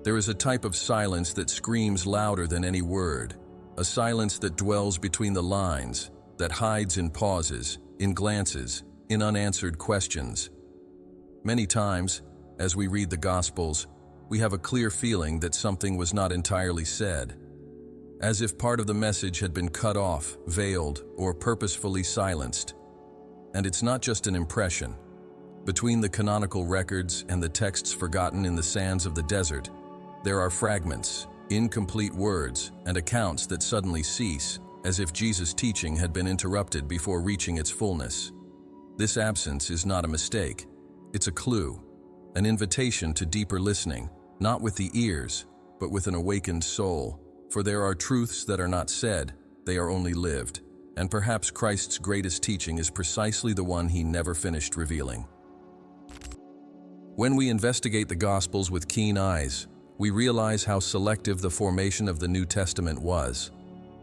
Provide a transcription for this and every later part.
There is a type of silence that screams louder than any word, a silence that dwells between the lines, that hides in pauses, in glances, in unanswered questions. Many times, as we read the Gospels, we have a clear feeling that something was not entirely said, as if part of the message had been cut off, veiled, or purposefully silenced. And it's not just an impression. Between the canonical records and the texts forgotten in the sands of the desert, there are fragments, incomplete words, and accounts that suddenly cease, as if Jesus' teaching had been interrupted before reaching its fullness. This absence is not a mistake. It's a clue, an invitation to deeper listening, not with the ears, but with an awakened soul. For there are truths that are not said, they are only lived. And perhaps Christ's greatest teaching is precisely the one he never finished revealing. When we investigate the Gospels with keen eyes, we realize how selective the formation of the New Testament was.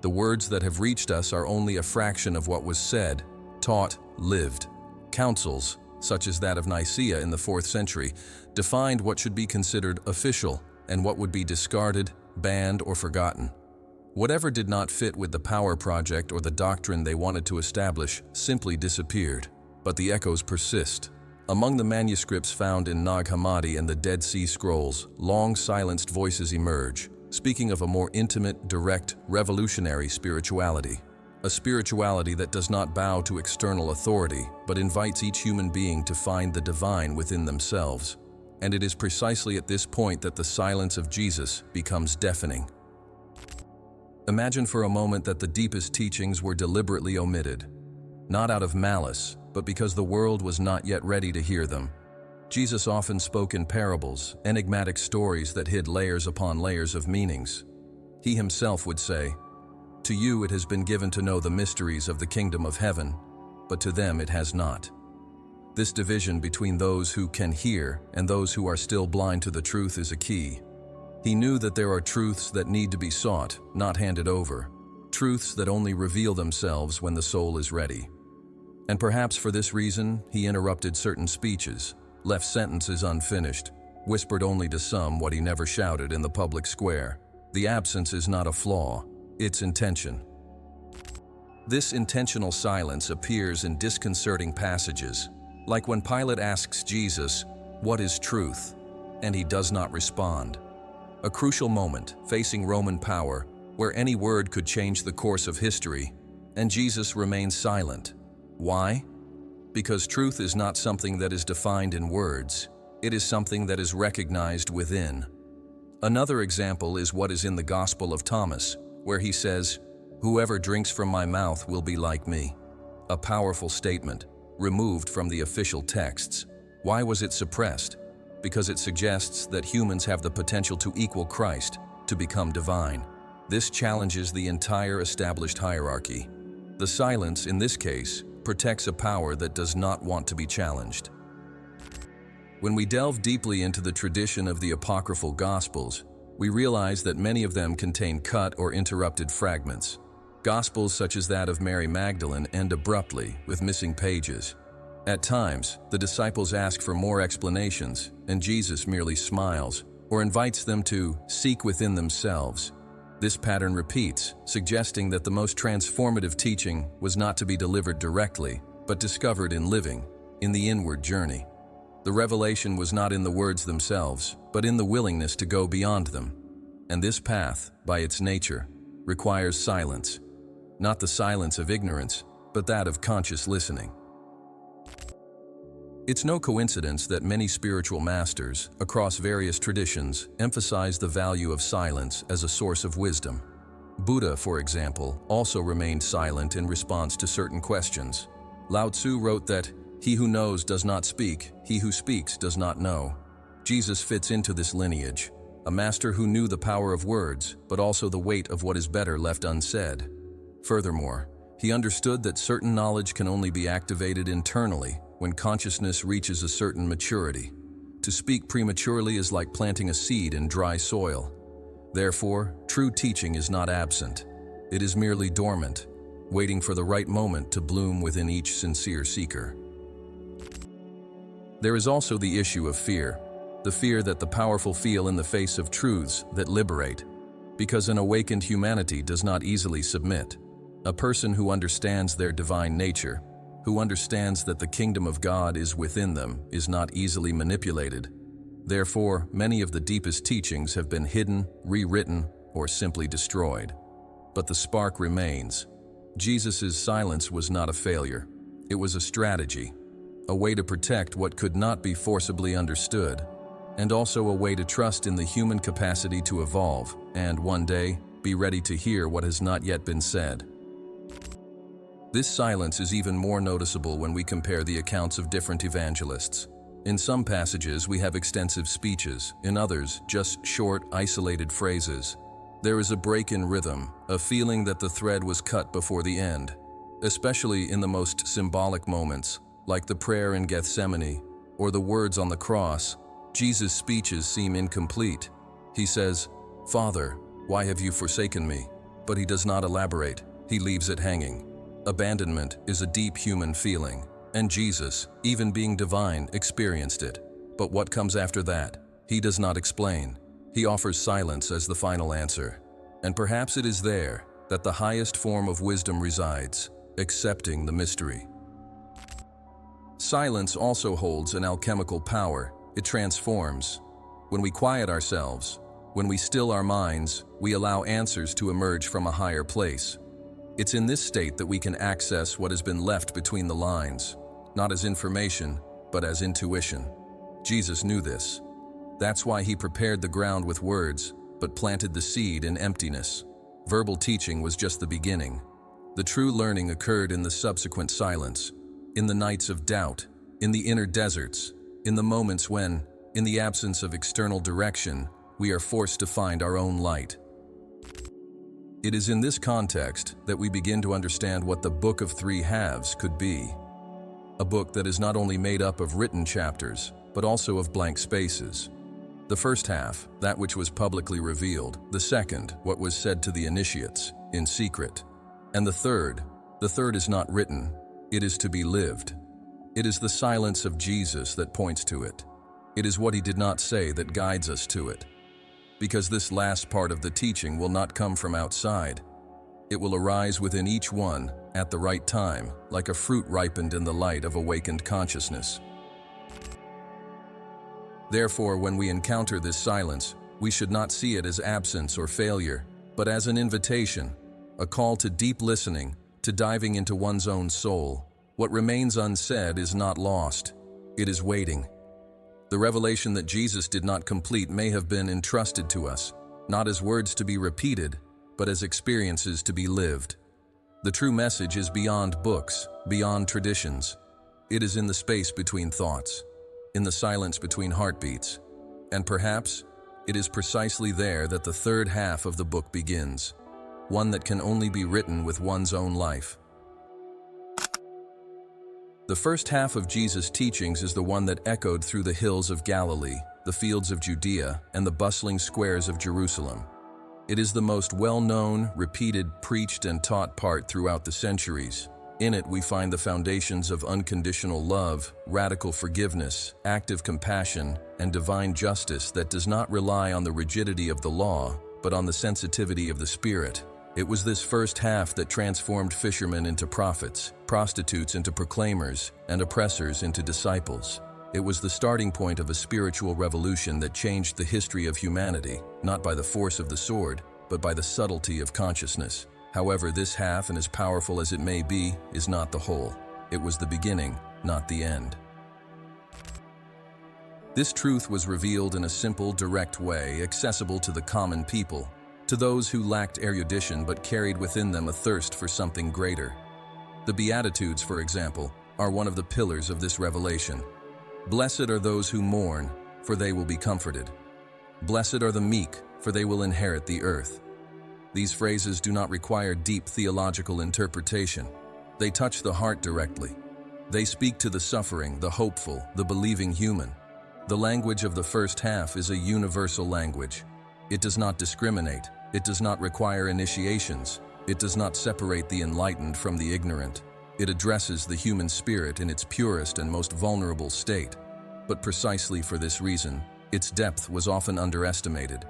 The words that have reached us are only a fraction of what was said, taught, lived. Councils, such as that of Nicaea in the 4th century, defined what should be considered official and what would be discarded, banned, or forgotten. Whatever did not fit with the power project or the doctrine they wanted to establish simply disappeared, but the echoes persist. Among the manuscripts found in Nag Hammadi and the Dead Sea Scrolls, long silenced voices emerge, speaking of a more intimate, direct, revolutionary spirituality. A spirituality that does not bow to external authority, but invites each human being to find the divine within themselves. And it is precisely at this point that the silence of Jesus becomes deafening. Imagine for a moment that the deepest teachings were deliberately omitted, not out of malice, but because the world was not yet ready to hear them. Jesus often spoke in parables, enigmatic stories that hid layers upon layers of meanings. He himself would say, "To you it has been given to know the mysteries of the kingdom of heaven, but to them it has not." This division between those who can hear and those who are still blind to the truth is a key. He knew that there are truths that need to be sought, not handed over, truths that only reveal themselves when the soul is ready. And perhaps for this reason, he interrupted certain speeches, left sentences unfinished, whispered only to some what he never shouted in the public square. The absence is not a flaw, it's intention. This intentional silence appears in disconcerting passages, like when Pilate asks Jesus, "What is truth?" and he does not respond. A crucial moment facing Roman power, where any word could change the course of history, and Jesus remains silent. Why? Because truth is not something that is defined in words, it is something that is recognized within. Another example is what is in the Gospel of Thomas, where he says, "Whoever drinks from my mouth will be like me." A powerful statement, removed from the official texts. Why was it suppressed? Because it suggests that humans have the potential to equal Christ, to become divine. This challenges the entire established hierarchy. The silence, in this case, protects a power that does not want to be challenged. When we delve deeply into the tradition of the apocryphal Gospels, we realize that many of them contain cut or interrupted fragments. Gospels such as that of Mary Magdalene end abruptly, with missing pages. At times, the disciples ask for more explanations, and Jesus merely smiles, or invites them to seek within themselves. This pattern repeats, suggesting that the most transformative teaching was not to be delivered directly, but discovered in living, in the inward journey. The revelation was not in the words themselves, but in the willingness to go beyond them. And this path, by its nature, requires silence. Not the silence of ignorance, but that of conscious listening. It's no coincidence that many spiritual masters, across various traditions, emphasize the value of silence as a source of wisdom. Buddha, for example, also remained silent in response to certain questions. Lao Tzu wrote that, "He who knows does not speak, he who speaks does not know." Jesus fits into this lineage, a master who knew the power of words, but also the weight of what is better left unsaid. Furthermore, he understood that certain knowledge can only be activated internally when consciousness reaches a certain maturity. To speak prematurely is like planting a seed in dry soil. Therefore, true teaching is not absent. It is merely dormant, waiting for the right moment to bloom within each sincere seeker. There is also the issue of fear. the fear that the powerful feel in the face of truths that liberate. Because an awakened humanity does not easily submit. A person who understands their divine nature, who understands that the kingdom of God is within them, is not easily manipulated. Therefore, many of the deepest teachings have been hidden, rewritten, or simply destroyed. But the spark remains. Jesus' silence was not a failure. It was a strategy, a way to protect what could not be forcibly understood, and also a way to trust in the human capacity to evolve and, one day, be ready to hear what has not yet been said. This silence is even more noticeable when we compare the accounts of different evangelists. In some passages, we have extensive speeches. In others, just short, isolated phrases. There is a break in rhythm, a feeling that the thread was cut before the end, especially in the most symbolic moments, like the prayer in Gethsemane or the words on the cross. Jesus' speeches seem incomplete. He says, "Father, why have you forsaken me?" But he does not elaborate. He leaves it hanging. Abandonment is a deep human feeling, and Jesus, even being divine, experienced it. But what comes after that? He does not explain. He offers silence as the final answer. And perhaps it is there that the highest form of wisdom resides, accepting the mystery. Silence also holds an alchemical power. It transforms. When we quiet ourselves, when we still our minds, we allow answers to emerge from a higher place. It's in this state that we can access what has been left between the lines, not as information, but as intuition. Jesus knew this. That's why he prepared the ground with words, but planted the seed in emptiness. Verbal teaching was just the beginning. The true learning occurred in the subsequent silence, in the nights of doubt, in the inner deserts, in the moments when, in the absence of external direction, we are forced to find our own light. It is in this context that we begin to understand what the Book of Three Halves could be. A book that is not only made up of written chapters, but also of blank spaces. The first half, that which was publicly revealed. The second, what was said to the initiates, in secret. And the third is not written, it is to be lived. It is the silence of Jesus that points to it. It is what he did not say that guides us to it. Because this last part of the teaching will not come from outside. It will arise within each one at the right time, like a fruit ripened in the light of awakened consciousness. Therefore, when we encounter this silence, we should not see it as absence or failure, but as an invitation, a call to deep listening, to diving into one's own soul. What remains unsaid is not lost. It is waiting. The revelation that Jesus did not complete may have been entrusted to us, not as words to be repeated, but as experiences to be lived. The true message is beyond books, beyond traditions. It is in the space between thoughts, in the silence between heartbeats. And perhaps, it is precisely there that the third half of the book begins, one that can only be written with one's own life. The first half of Jesus' teachings is the one that echoed through the hills of Galilee, the fields of Judea, and the bustling squares of Jerusalem. It is the most well-known, repeated, preached, and taught part throughout the centuries. In it, we find the foundations of unconditional love, radical forgiveness, active compassion, and divine justice that does not rely on the rigidity of the law, but on the sensitivity of the Spirit. It was this first half that transformed fishermen into prophets, prostitutes into proclaimers, and oppressors into disciples. It was the starting point of a spiritual revolution that changed the history of humanity, not by the force of the sword, but by the subtlety of consciousness. However, this half, and as powerful as it may be, is not the whole. It was the beginning, not the end. This truth was revealed in a simple, direct way, accessible to the common people, to those who lacked erudition but carried within them a thirst for something greater. The Beatitudes, for example, are one of the pillars of this revelation. Blessed are those who mourn, for they will be comforted. Blessed are the meek, for they will inherit the earth. These phrases do not require deep theological interpretation. They touch the heart directly. They speak to the suffering, the hopeful, the believing human. The language of the first half is a universal language. It does not discriminate. It does not require initiations. It does not separate the enlightened from the ignorant. It addresses the human spirit in its purest and most vulnerable state. But precisely for this reason, Its depth was often underestimated.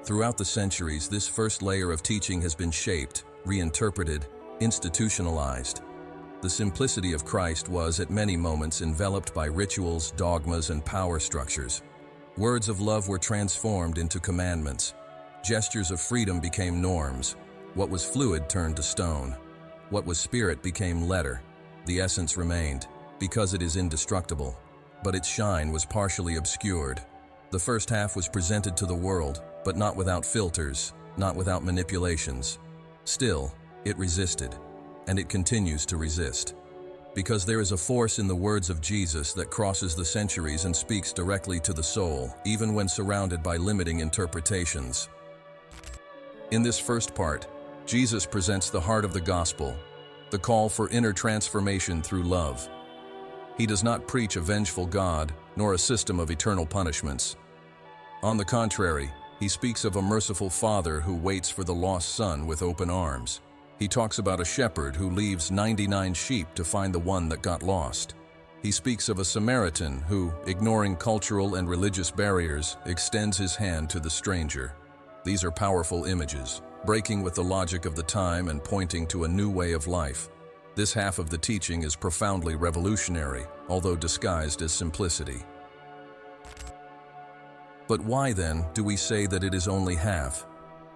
Throughout the centuries, this first layer of teaching has been shaped, reinterpreted, institutionalized. The simplicity of Christ was, at many moments, enveloped by rituals, dogmas, and power structures. Words of love were transformed into commandments. Gestures of freedom became norms. What was fluid turned to stone. What was spirit became letter. The essence remained, because it is indestructible. But its shine was partially obscured. The first half was presented to the world, but not without filters, not without manipulations. Still, it resisted, and it continues to resist. Because there is a force in the words of Jesus that crosses the centuries and speaks directly to the soul, even when surrounded by limiting interpretations. In this first part, Jesus presents the heart of the gospel, the call for inner transformation through love. He does not preach a vengeful God, nor a system of eternal punishments. On the contrary, he speaks of a merciful Father who waits for the lost son with open arms. He talks about a shepherd who leaves 99 sheep to find the one that got lost. He speaks of a Samaritan who, ignoring cultural and religious barriers, extends his hand to the stranger. These are powerful images, breaking with the logic of the time and pointing to a new way of life. This half of the teaching is profoundly revolutionary, although disguised as simplicity. But why then do we say that it is only half?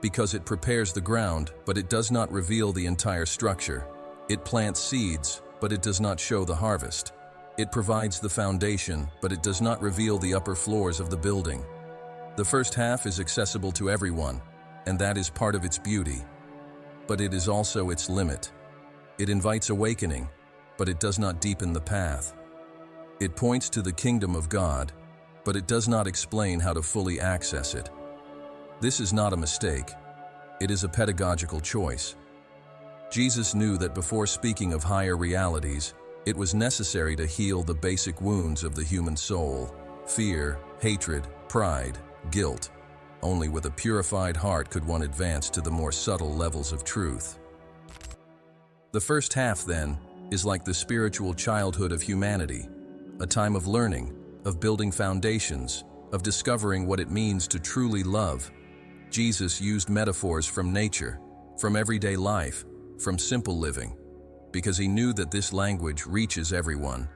Because it prepares the ground, but it does not reveal the entire structure. It plants seeds, but it does not show the harvest. It provides the foundation, but it does not reveal the upper floors of the building. The first half is accessible to everyone, and that is part of its beauty. But it is also its limit. It invites awakening, but it does not deepen the path. It points to the kingdom of God, but it does not explain how to fully access it. This is not a mistake. It is a pedagogical choice. Jesus knew that before speaking of higher realities, it was necessary to heal the basic wounds of the human soul: fear, hatred, pride, guilt. Only with a purified heart could one advance to the more subtle levels of truth. The first half, then, is like the spiritual childhood of humanity, a time of learning, of building foundations, of discovering what it means to truly love. Jesus used metaphors from nature, from everyday life, from simple living, because he knew that this language reaches everyone.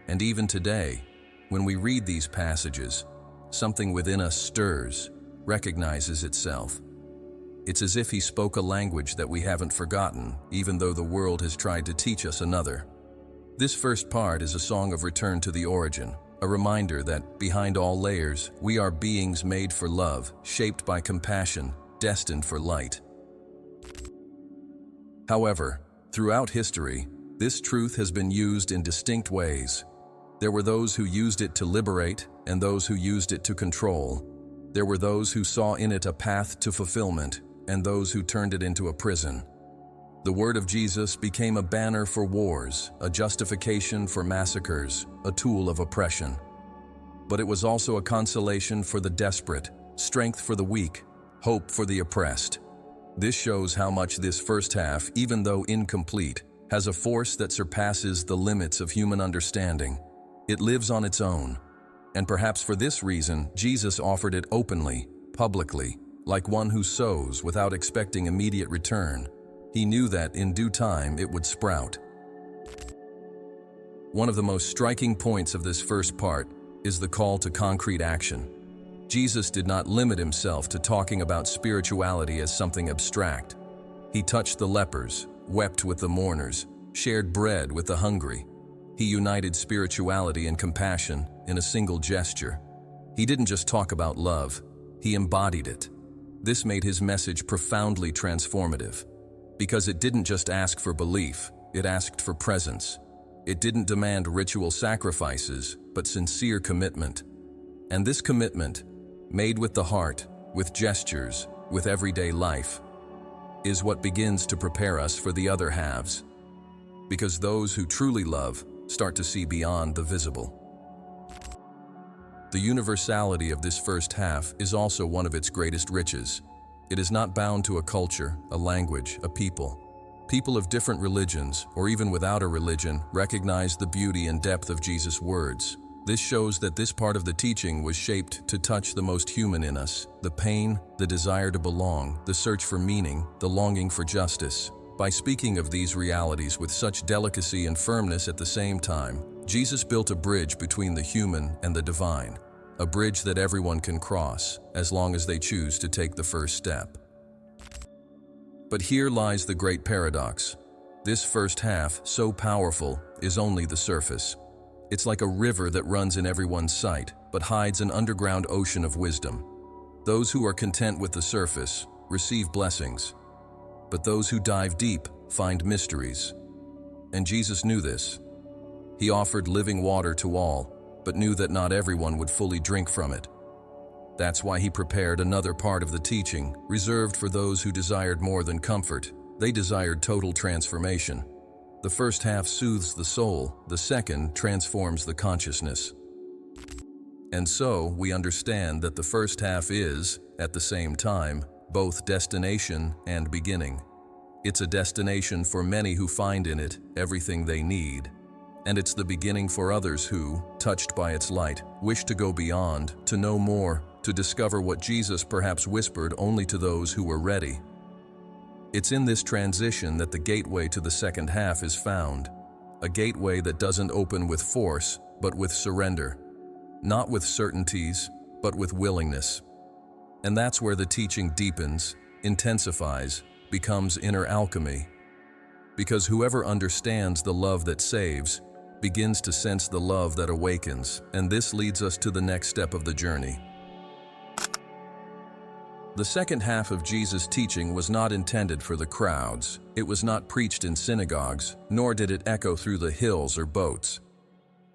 And even today, when we read these passages, something within us stirs, recognizes itself. It's as if he spoke a language that we haven't forgotten, even though the world has tried to teach us another. This first part is a song of return to the origin, a reminder that, behind all layers, we are beings made for love, shaped by compassion, destined for light. However, throughout history, this truth has been used in distinct ways. There were those who used it to liberate, and those who used it to control. There were those who saw in it a path to fulfillment, and those who turned it into a prison. The word of Jesus became a banner for wars, a justification for massacres, a tool of oppression. But it was also a consolation for the desperate, strength for the weak, hope for the oppressed. This shows how much this first half, even though incomplete, has a force that surpasses the limits of human understanding. It lives on its own. And perhaps for this reason, Jesus offered it openly, publicly, like one who sows without expecting immediate return. He knew that in due time it would sprout. One of the most striking points of this first part is the call to concrete action. Jesus did not limit himself to talking about spirituality as something abstract. He touched the lepers, wept with the mourners, shared bread with the hungry. He united spirituality and compassion in a single gesture. He didn't just talk about love, he embodied it. This made his message profoundly transformative, because it didn't just ask for belief, it asked for presence. It didn't demand ritual sacrifices, but sincere commitment. And this commitment, made with the heart, with gestures, with everyday life, is what begins to prepare us for the other halves. Because those who truly love start to see beyond the visible. The universality of this first half is also one of its greatest riches. It is not bound to a culture, a language, a people. People of different religions, or even without a religion, recognize the beauty and depth of Jesus' words. This shows that this part of the teaching was shaped to touch the most human in us: the pain, the desire to belong, the search for meaning, the longing for justice. By speaking of these realities with such delicacy and firmness at the same time, Jesus built a bridge between the human and the divine, a bridge that everyone can cross, as long as they choose to take the first step. But here lies the great paradox. This first half, so powerful, is only the surface. It's like a river that runs in everyone's sight, but hides an underground ocean of wisdom. Those who are content with the surface receive blessings, but those who dive deep find mysteries. And Jesus knew this. He offered living water to all, but knew that not everyone would fully drink from it. That's why he prepared another part of the teaching, reserved for those who desired more than comfort. They desired total transformation. The first half soothes the soul, the second transforms the consciousness. And so, we understand that the first half is, at the same time, both destination and beginning. It's a destination for many who find in it everything they need. And it's the beginning for others who, touched by its light, wish to go beyond, to know more, to discover what Jesus perhaps whispered only to those who were ready. It's in this transition that the gateway to the second half is found, a gateway that doesn't open with force, but with surrender. Not with certainties, but with willingness. And that's where the teaching deepens, intensifies, becomes inner alchemy. Because whoever understands the love that saves, begins to sense the love that awakens, and this leads us to the next step of the journey. The second half of Jesus' teaching was not intended for the crowds. It was not preached in synagogues, nor did it echo through the hills or boats.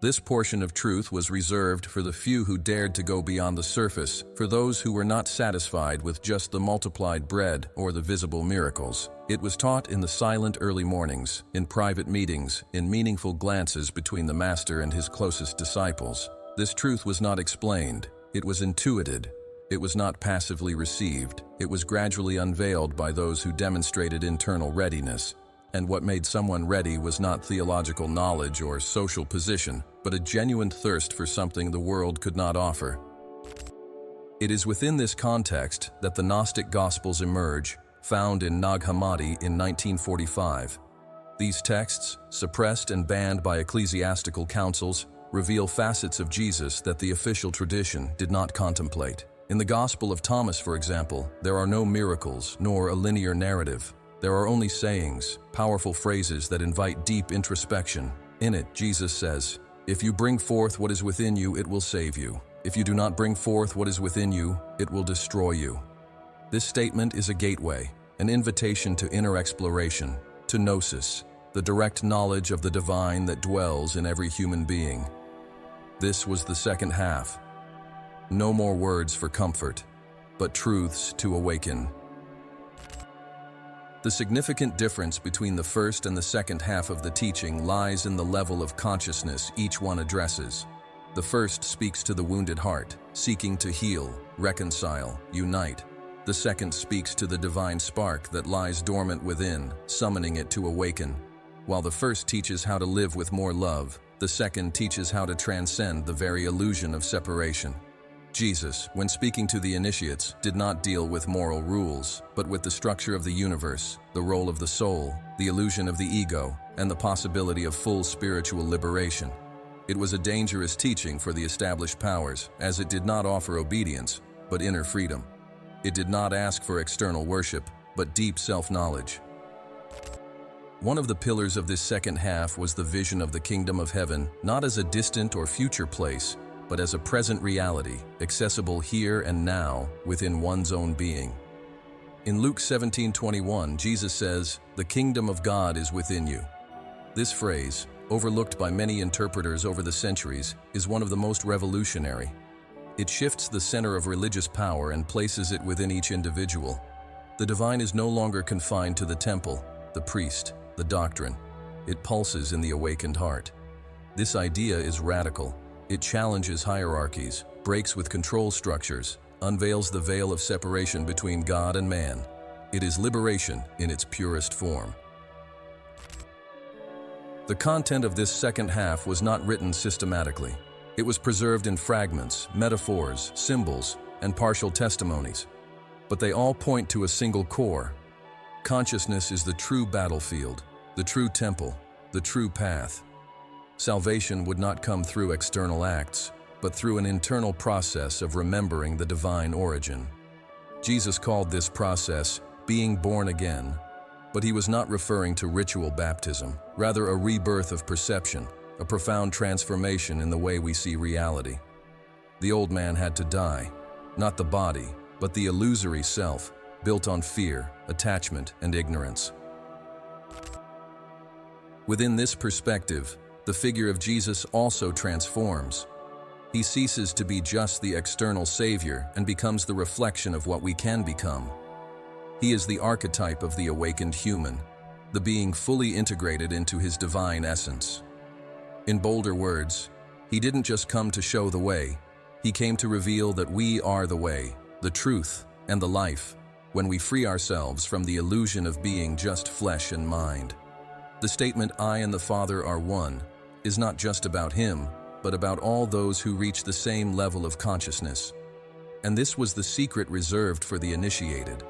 This portion of truth was reserved for the few who dared to go beyond the surface, for those who were not satisfied with just the multiplied bread or the visible miracles. It was taught in the silent early mornings, in private meetings, in meaningful glances between the Master and his closest disciples. This truth was not explained, it was intuited. It was not passively received, it was gradually unveiled by those who demonstrated internal readiness. And what made someone ready was not theological knowledge or social position, but a genuine thirst for something the world could not offer. It is within this context that the Gnostic Gospels emerge, found in Nag Hammadi in 1945. These texts, suppressed and banned by ecclesiastical councils, reveal facets of Jesus that the official tradition did not contemplate. In the Gospel of Thomas, for example, there are no miracles nor a linear narrative. There are only sayings, powerful phrases that invite deep introspection. In it, Jesus says, "If you bring forth what is within you, it will save you. If you do not bring forth what is within you, it will destroy you." This statement is a gateway, an invitation to inner exploration, to gnosis, the direct knowledge of the divine that dwells in every human being. This was the second half. No more words for comfort, but truths to awaken. The significant difference between the first and the second half of the teaching lies in the level of consciousness each one addresses. The first speaks to the wounded heart, seeking to heal, reconcile, unite. The second speaks to the divine spark that lies dormant within, summoning it to awaken. While the first teaches how to live with more love, the second teaches how to transcend the very illusion of separation. Jesus, when speaking to the initiates, did not deal with moral rules, but with the structure of the universe, the role of the soul, the illusion of the ego, and the possibility of full spiritual liberation. It was a dangerous teaching for the established powers, as it did not offer obedience, but inner freedom. It did not ask for external worship, but deep self-knowledge. One of the pillars of this second half was the vision of the kingdom of heaven, not as a distant or future place, but as a present reality, accessible here and now, within one's own being. In Luke 17:21, Jesus says, "The kingdom of God is within you." This phrase, overlooked by many interpreters over the centuries, is one of the most revolutionary. It shifts the center of religious power and places it within each individual. The divine is no longer confined to the temple, the priest, the doctrine. It pulses in the awakened heart. This idea is radical. It challenges hierarchies, breaks with control structures, unveils the veil of separation between God and man. It is liberation in its purest form. The content of this second half was not written systematically. It was preserved in fragments, metaphors, symbols, and partial testimonies. But they all point to a single core. Consciousness is the true battlefield, the true temple, the true path. Salvation would not come through external acts, but through an internal process of remembering the divine origin. Jesus called this process being born again, but he was not referring to ritual baptism, rather a rebirth of perception, a profound transformation in the way we see reality. The old man had to die, not the body, but the illusory self, built on fear, attachment, and ignorance. Within this perspective, the figure of Jesus also transforms. He ceases to be just the external savior and becomes the reflection of what we can become. He is the archetype of the awakened human, the being fully integrated into his divine essence. In bolder words, he didn't just come to show the way, he came to reveal that we are the way, the truth, and the life, when we free ourselves from the illusion of being just flesh and mind. The statement, "I and the Father are one," is not just about him, but about all those who reach the same level of consciousness. And this was the secret reserved for the initiated.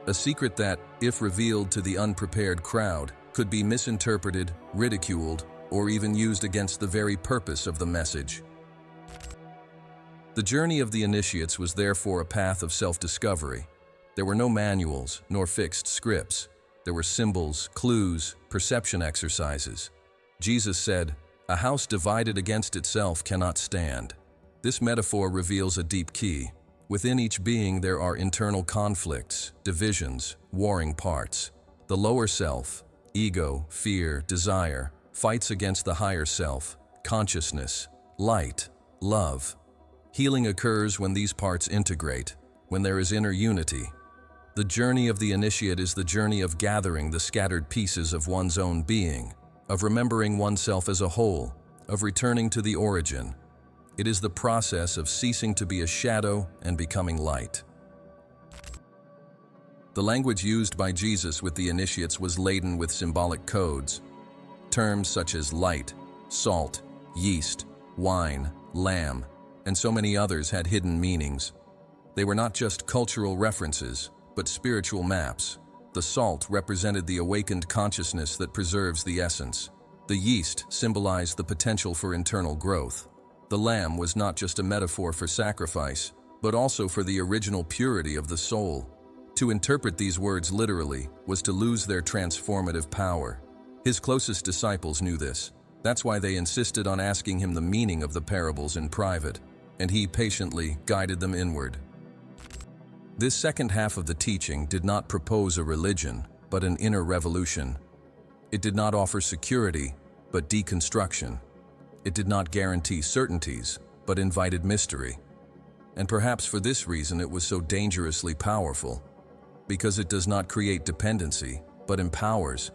A secret that, if revealed to the unprepared crowd, could be misinterpreted, ridiculed, or even used against the very purpose of the message. The journey of the initiates was therefore a path of self-discovery. There were no manuals, nor fixed scripts. There were symbols, clues, perception exercises. Jesus said, "A house divided against itself cannot stand." This metaphor reveals a deep key. Within each being there are internal conflicts, divisions, warring parts. The lower self, ego, fear, desire, fights against the higher self, consciousness, light, love. Healing occurs when these parts integrate, when there is inner unity. The journey of the initiate is the journey of gathering the scattered pieces of one's own being, of remembering oneself as a whole, of returning to the origin. It is the process of ceasing to be a shadow and becoming light. The language used by Jesus with the initiates was laden with symbolic codes. Terms such as light, salt, yeast, wine, lamb, and so many others had hidden meanings. They were not just cultural references, but spiritual maps. The salt represented the awakened consciousness that preserves the essence. The yeast symbolized the potential for internal growth. The lamb was not just a metaphor for sacrifice, but also for the original purity of the soul. To interpret these words literally was to lose their transformative power. His closest disciples knew this. That's why they insisted on asking him the meaning of the parables in private, and he patiently guided them inward. This second half of the teaching did not propose a religion, but an inner revolution. It did not offer security, but deconstruction. It did not guarantee certainties, but invited mystery. And perhaps for this reason it was so dangerously powerful, because it does not create dependency, but empowers.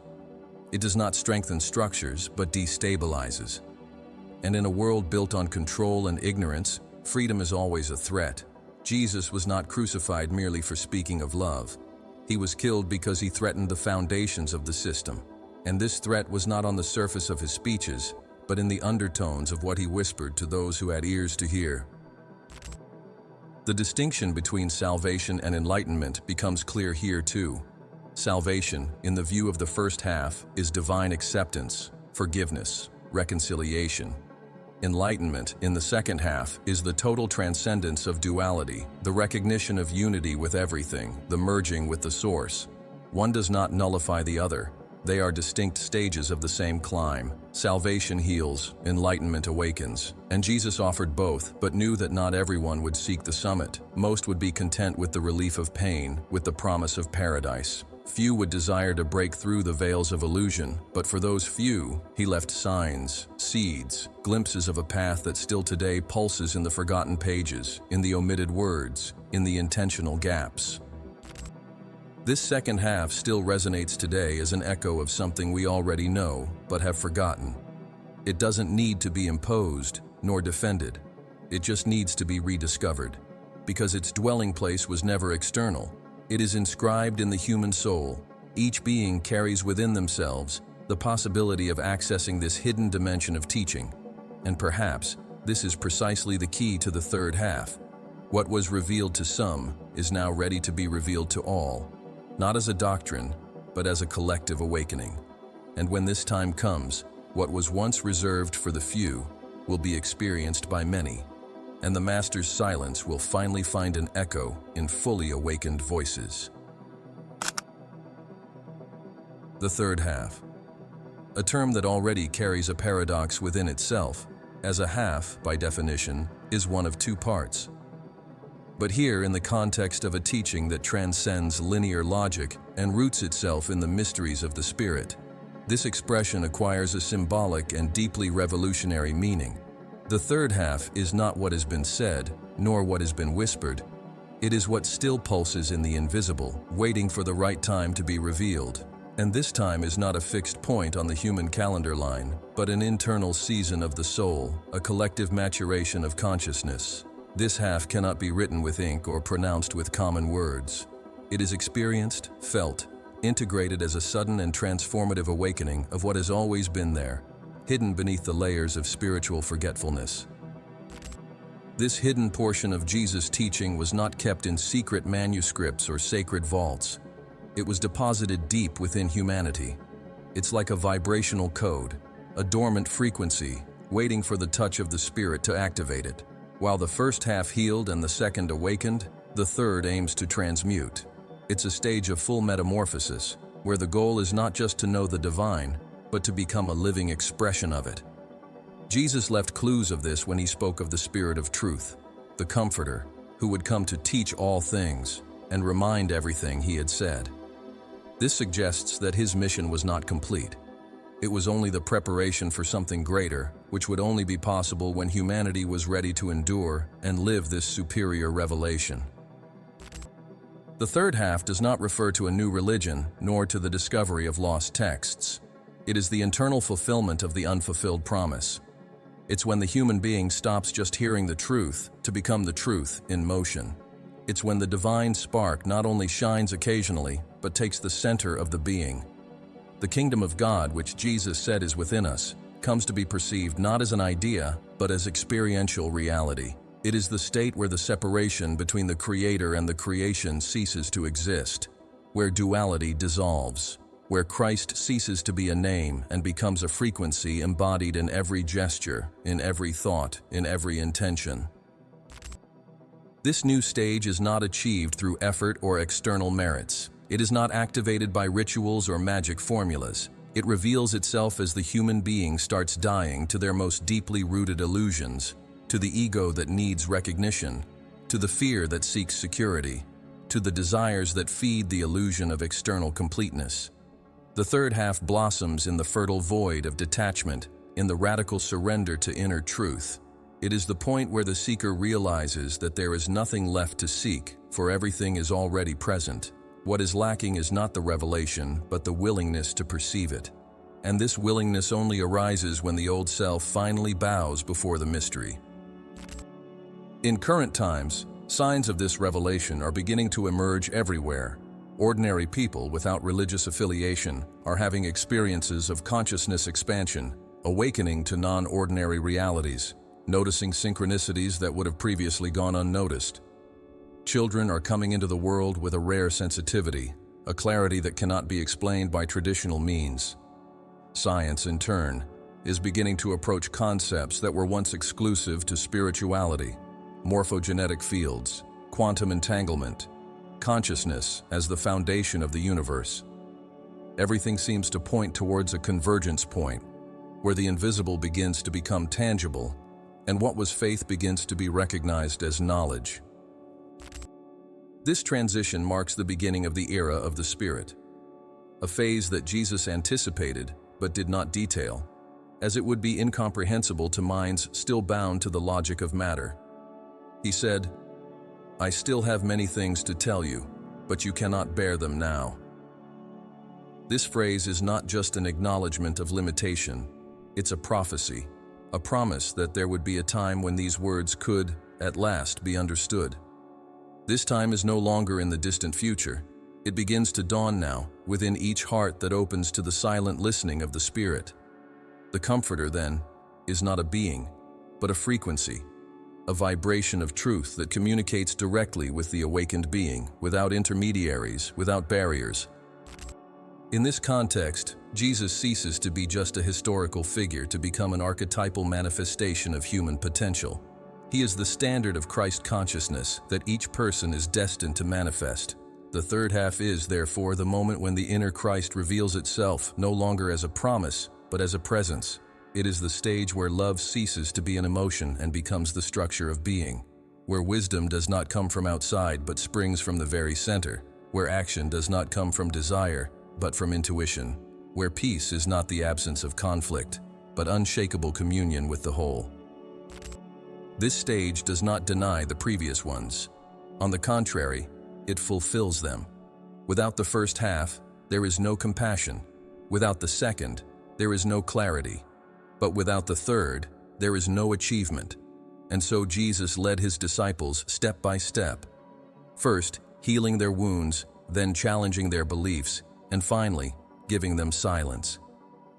It does not strengthen structures, but destabilizes. And in a world built on control and ignorance, freedom is always a threat. Jesus was not crucified merely for speaking of love. He was killed because he threatened the foundations of the system. And this threat was not on the surface of his speeches, but in the undertones of what he whispered to those who had ears to hear. The distinction between salvation and enlightenment becomes clear here too. Salvation, in the view of the first half, is divine acceptance, forgiveness, reconciliation. Enlightenment, in the second half, is the total transcendence of duality, the recognition of unity with everything, the merging with the source. One does not nullify the other. They are distinct stages of the same climb. Salvation heals, enlightenment awakens. And Jesus offered both, but knew that not everyone would seek the summit. Most would be content with the relief of pain, with the promise of paradise. Few would desire to break through the veils of illusion, but for those few, he left signs, seeds, glimpses of a path that still today pulses in the forgotten pages, in the omitted words, in the intentional gaps. This second half still resonates today as an echo of something we already know, but have forgotten. It doesn't need to be imposed, nor defended. It just needs to be rediscovered, because its dwelling place was never external. It is inscribed in the human soul. Each being carries within themselves the possibility of accessing this hidden dimension of teaching. And perhaps, This is precisely the key to the third half. What was revealed to some is now ready to be revealed to all, not as a doctrine, but as a collective awakening. And when this time comes, what was once reserved for the few will be experienced by many, and the Master's silence will finally find an echo in fully awakened voices. The third half. A term that already carries a paradox within itself, as a half, by definition, is one of two parts. But here, in the context of a teaching that transcends linear logic and roots itself in the mysteries of the Spirit, this expression acquires a symbolic and deeply revolutionary meaning. The third half is not what has been said, nor what has been whispered. It is what still pulses in the invisible, waiting for the right time to be revealed. And this time is not a fixed point on the human calendar line, but an internal season of the soul, a collective maturation of consciousness. This half cannot be written with ink or pronounced with common words. It is experienced, felt, integrated as a sudden and transformative awakening of what has always been there, hidden beneath the layers of spiritual forgetfulness. This hidden portion of Jesus' teaching was not kept in secret manuscripts or sacred vaults. It was deposited deep within humanity. It's like a vibrational code, a dormant frequency, waiting for the touch of the Spirit to activate it. While the first half healed and the second awakened, the third aims to transmute. It's a stage of full metamorphosis, where the goal is not just to know the divine, but to become a living expression of it. Jesus left clues of this when he spoke of the Spirit of Truth, the Comforter, who would come to teach all things and remind everything he had said. This suggests that his mission was not complete. It was only the preparation for something greater, which would only be possible when humanity was ready to endure and live this superior revelation. The third half does not refer to a new religion, nor to the discovery of lost texts. It is the internal fulfillment of the unfulfilled promise. It's when the human being stops just hearing the truth to become the truth in motion. It's when the divine spark not only shines occasionally, but takes the center of the being. The kingdom of God, which Jesus said is within us, comes to be perceived not as an idea, but as experiential reality. It is the state where the separation between the Creator and the creation ceases to exist, where duality dissolves, where Christ ceases to be a name and becomes a frequency embodied in every gesture, in every thought, in every intention. This new stage is not achieved through effort or external merits. It is not activated by rituals or magic formulas. It reveals itself as the human being starts dying to their most deeply rooted illusions, to the ego that needs recognition, to the fear that seeks security, to the desires that feed the illusion of external completeness. The third half blossoms in the fertile void of detachment, in the radical surrender to inner truth. It is the point where the seeker realizes that there is nothing left to seek, for everything is already present. What is lacking is not the revelation, but the willingness to perceive it. And this willingness only arises when the old self finally bows before the mystery. In current times, signs of this revelation are beginning to emerge everywhere. Ordinary people without religious affiliation are having experiences of consciousness expansion, awakening to non-ordinary realities, noticing synchronicities that would have previously gone unnoticed. Children are coming into the world with a rare sensitivity, a clarity that cannot be explained by traditional means. Science, in turn, is beginning to approach concepts that were once exclusive to spirituality: morphogenetic fields, quantum entanglement, consciousness as the foundation of the universe. Everything seems to point towards a convergence point, where the invisible begins to become tangible, and what was faith begins to be recognized as knowledge. This transition marks the beginning of the era of the Spirit, a phase that Jesus anticipated but did not detail, as it would be incomprehensible to minds still bound to the logic of matter. He said, "I still have many things to tell you, but you cannot bear them now." This phrase is not just an acknowledgement of limitation, it's a prophecy, a promise that there would be a time when these words could, at last, be understood. This time is no longer in the distant future. It begins to dawn now, within each heart that opens to the silent listening of the Spirit. The Comforter, then, is not a being, but a frequency, a vibration of truth that communicates directly with the awakened being, without intermediaries, without barriers. In this context, Jesus ceases to be just a historical figure to become an archetypal manifestation of human potential. He is the standard of Christ consciousness that each person is destined to manifest. The third half is, therefore, the moment when the inner Christ reveals itself no longer as a promise, but as a presence. It is the stage where love ceases to be an emotion and becomes the structure of being, where wisdom does not come from outside but springs from the very center, where action does not come from desire but from intuition, where peace is not the absence of conflict, but unshakable communion with the whole. This stage does not deny the previous ones. On the contrary, it fulfills them. Without the first half, there is no compassion. Without the second, there is no clarity. But without the third, there is no achievement. And so Jesus led his disciples step by step. First, healing their wounds, then challenging their beliefs, and finally, giving them silence.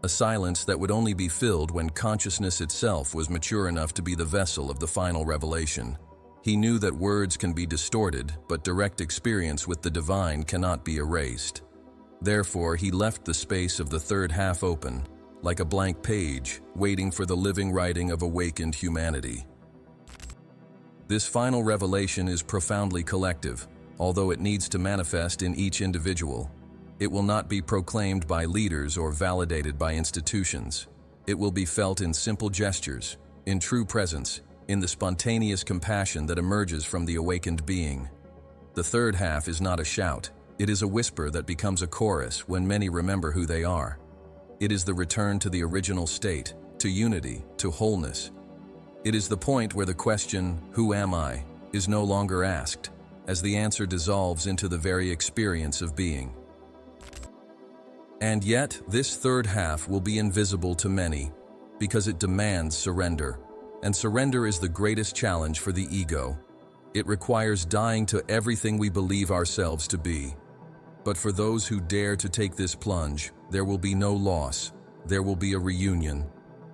A silence that would only be filled when consciousness itself was mature enough to be the vessel of the final revelation. He knew that words can be distorted, but direct experience with the divine cannot be erased. Therefore, he left the space of the third half open, like a blank page, waiting for the living writing of awakened humanity. This final revelation is profoundly collective, although it needs to manifest in each individual. It will not be proclaimed by leaders or validated by institutions. It will be felt in simple gestures, in true presence, in the spontaneous compassion that emerges from the awakened being. The third half is not a shout. It is a whisper that becomes a chorus when many remember who they are. It is the return to the original state, to unity, to wholeness. It is the point where the question, "Who am I?" is no longer asked, as the answer dissolves into the very experience of being. And yet, this third half will be invisible to many, because it demands surrender. And surrender is the greatest challenge for the ego. It requires dying to everything we believe ourselves to be. But for those who dare to take this plunge, there will be no loss. There will be a reunion,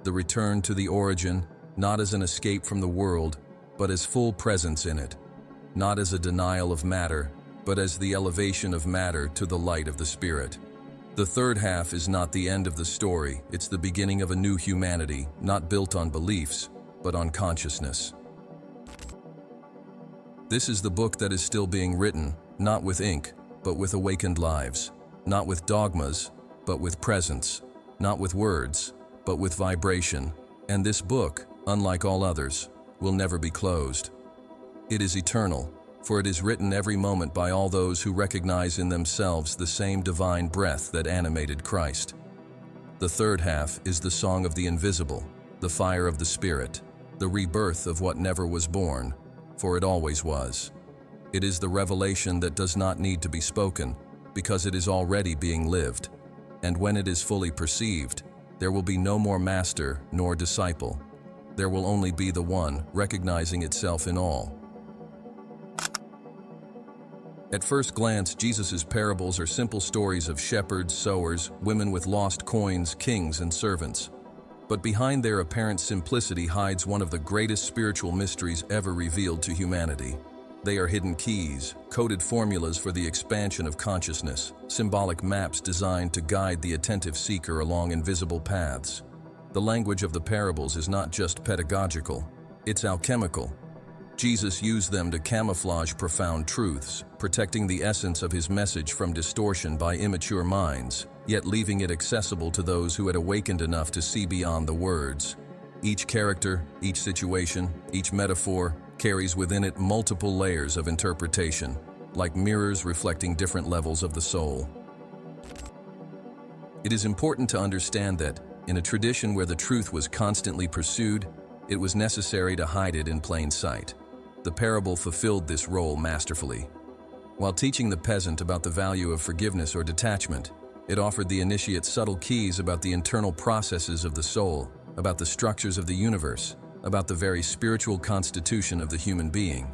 the return to the origin, not as an escape from the world, but as full presence in it. Not as a denial of matter, but as the elevation of matter to the light of the spirit. The third half is not the end of the story, it's the beginning of a new humanity, not built on beliefs, but on consciousness. This is the book that is still being written, not with ink, but with awakened lives, not with dogmas, but with presence, not with words, but with vibration. And this book, unlike all others, will never be closed. It is eternal, for it is written every moment by all those who recognize in themselves the same divine breath that animated Christ. The third half is the song of the invisible, the fire of the Spirit, the rebirth of what never was born, for it always was. It is the revelation that does not need to be spoken, because it is already being lived. And when it is fully perceived, there will be no more master nor disciple. There will only be the one, recognizing itself in all. At first glance, Jesus' parables are simple stories of shepherds, sowers, women with lost coins, kings, and servants. But behind their apparent simplicity hides one of the greatest spiritual mysteries ever revealed to humanity. They are hidden keys, coded formulas for the expansion of consciousness, symbolic maps designed to guide the attentive seeker along invisible paths. The language of the parables is not just pedagogical, it's alchemical. Jesus used them to camouflage profound truths, protecting the essence of his message from distortion by immature minds, yet leaving it accessible to those who had awakened enough to see beyond the words. Each character, each situation, each metaphor carries within it multiple layers of interpretation, like mirrors reflecting different levels of the soul. It is important to understand that, in a tradition where the truth was constantly pursued, it was necessary to hide it in plain sight. The parable fulfilled this role masterfully. While teaching the peasant about the value of forgiveness or detachment, it offered the initiate subtle keys about the internal processes of the soul, about the structures of the universe, about the very spiritual constitution of the human being.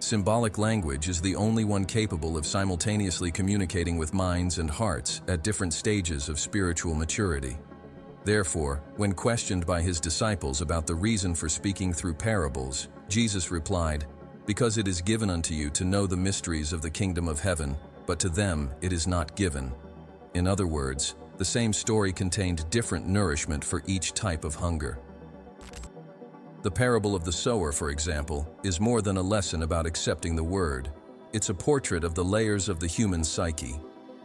Symbolic language is the only one capable of simultaneously communicating with minds and hearts at different stages of spiritual maturity. Therefore, when questioned by his disciples about the reason for speaking through parables, Jesus replied, "Because it is given unto you to know the mysteries of the kingdom of heaven, but to them it is not given." In other words, the same story contained different nourishment for each type of hunger. The parable of the sower, for example, is more than a lesson about accepting the word. It's a portrait of the layers of the human psyche.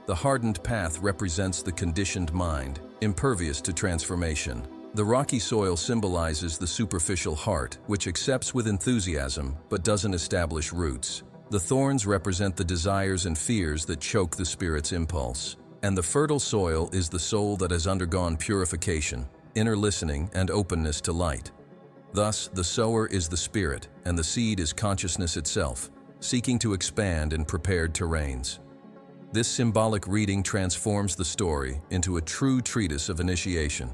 The hardened path represents the conditioned mind, impervious to transformation. The rocky soil symbolizes the superficial heart, which accepts with enthusiasm but doesn't establish roots. The thorns represent the desires and fears that choke the spirit's impulse. And the fertile soil is the soul that has undergone purification, inner listening, and openness to light. Thus, the sower is the spirit, and the seed is consciousness itself, seeking to expand in prepared terrains. This symbolic reading transforms the story into a true treatise of initiation.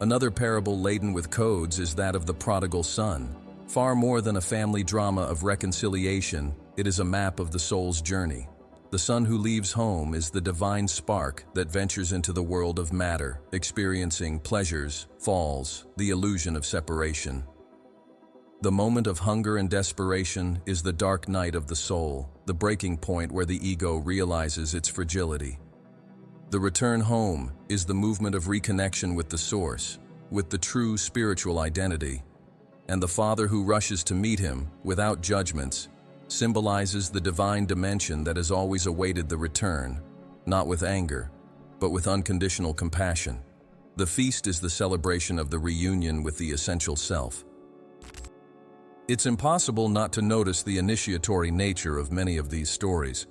Another parable laden with codes is that of the prodigal son. Far more than a family drama of reconciliation, it is a map of the soul's journey. The son who leaves home is the divine spark that ventures into the world of matter, experiencing pleasures, falls, the illusion of separation. The moment of hunger and desperation is the dark night of the soul, the breaking point where the ego realizes its fragility. The return home is the movement of reconnection with the source, with the true spiritual identity. And the Father who rushes to meet him, without judgments, symbolizes the divine dimension that has always awaited the return, not with anger, but with unconditional compassion. The feast is the celebration of the reunion with the essential self. It's impossible not to notice the initiatory nature of many of these stories.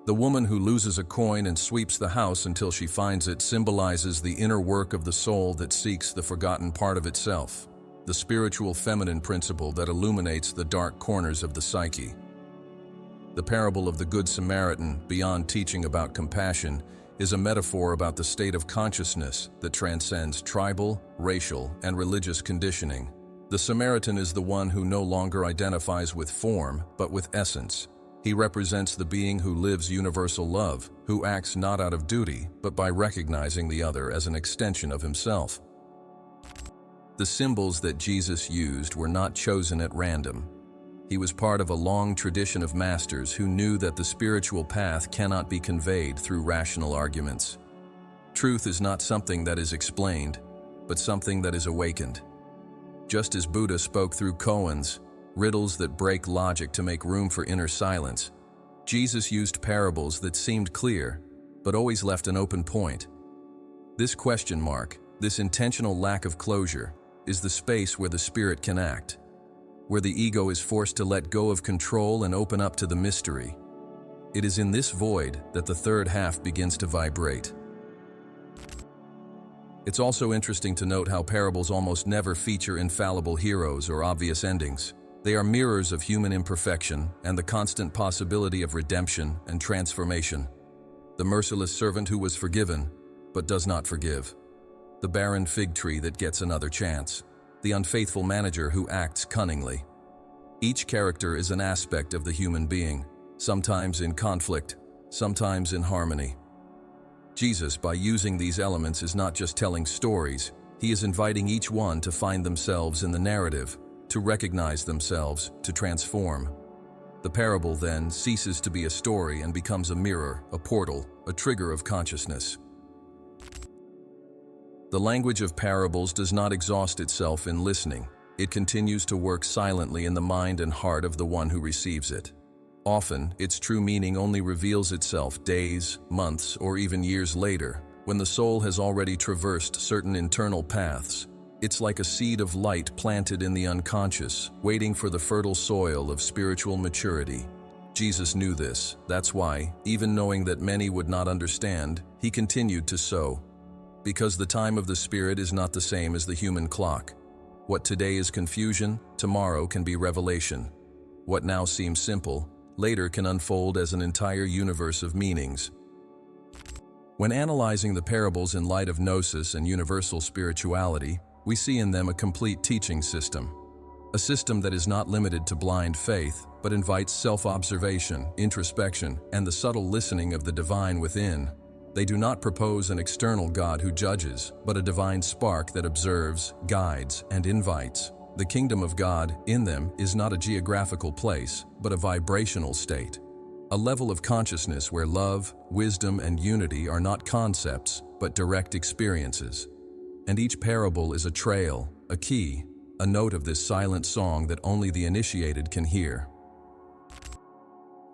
The woman who loses a coin and sweeps the house until she finds it symbolizes the inner work of the soul that seeks the forgotten part of itself, the spiritual feminine principle that illuminates the dark corners of the psyche. The parable of the Good Samaritan, beyond teaching about compassion, is a metaphor about the state of consciousness that transcends tribal, racial, and religious conditioning. The Samaritan is the one who no longer identifies with form, but with essence. He represents the being who lives universal love, who acts not out of duty, but by recognizing the other as an extension of himself. The symbols that Jesus used were not chosen at random. He was part of a long tradition of masters who knew that the spiritual path cannot be conveyed through rational arguments. Truth is not something that is explained, but something that is awakened. Just as Buddha spoke through koans, riddles that break logic to make room for inner silence, Jesus used parables that seemed clear, but always left an open point. This question mark, this intentional lack of closure, is the space where the spirit can act, where the ego is forced to let go of control and open up to the mystery. It is in this void that the third half begins to vibrate. It's also interesting to note how parables almost never feature infallible heroes or obvious endings. They are mirrors of human imperfection and the constant possibility of redemption and transformation. The merciless servant who was forgiven, but does not forgive. The barren fig tree that gets another chance. The unfaithful manager who acts cunningly. Each character is an aspect of the human being, sometimes in conflict, sometimes in harmony. Jesus, by using these elements, is not just telling stories, he is inviting each one to find themselves in the narrative, to recognize themselves, to transform. The parable then ceases to be a story and becomes a mirror, a portal, a trigger of consciousness. The language of parables does not exhaust itself in listening. It continues to work silently in the mind and heart of the one who receives it. Often, its true meaning only reveals itself days, months, or even years later, when the soul has already traversed certain internal paths. It's like a seed of light planted in the unconscious, waiting for the fertile soil of spiritual maturity. Jesus knew this. That's why, even knowing that many would not understand, he continued to sow. Because the time of the Spirit is not the same as the human clock. What today is confusion, tomorrow can be revelation. What now seems simple, later can unfold as an entire universe of meanings. When analyzing the parables in light of Gnosis and universal spirituality, we see in them a complete teaching system. A system that is not limited to blind faith, but invites self-observation, introspection, and the subtle listening of the divine within. They do not propose an external God who judges, but a divine spark that observes, guides, and invites. The kingdom of God, in them, is not a geographical place, but a vibrational state. A level of consciousness where love, wisdom, and unity are not concepts, but direct experiences. And each parable is a trail, a key, a note of this silent song that only the initiated can hear.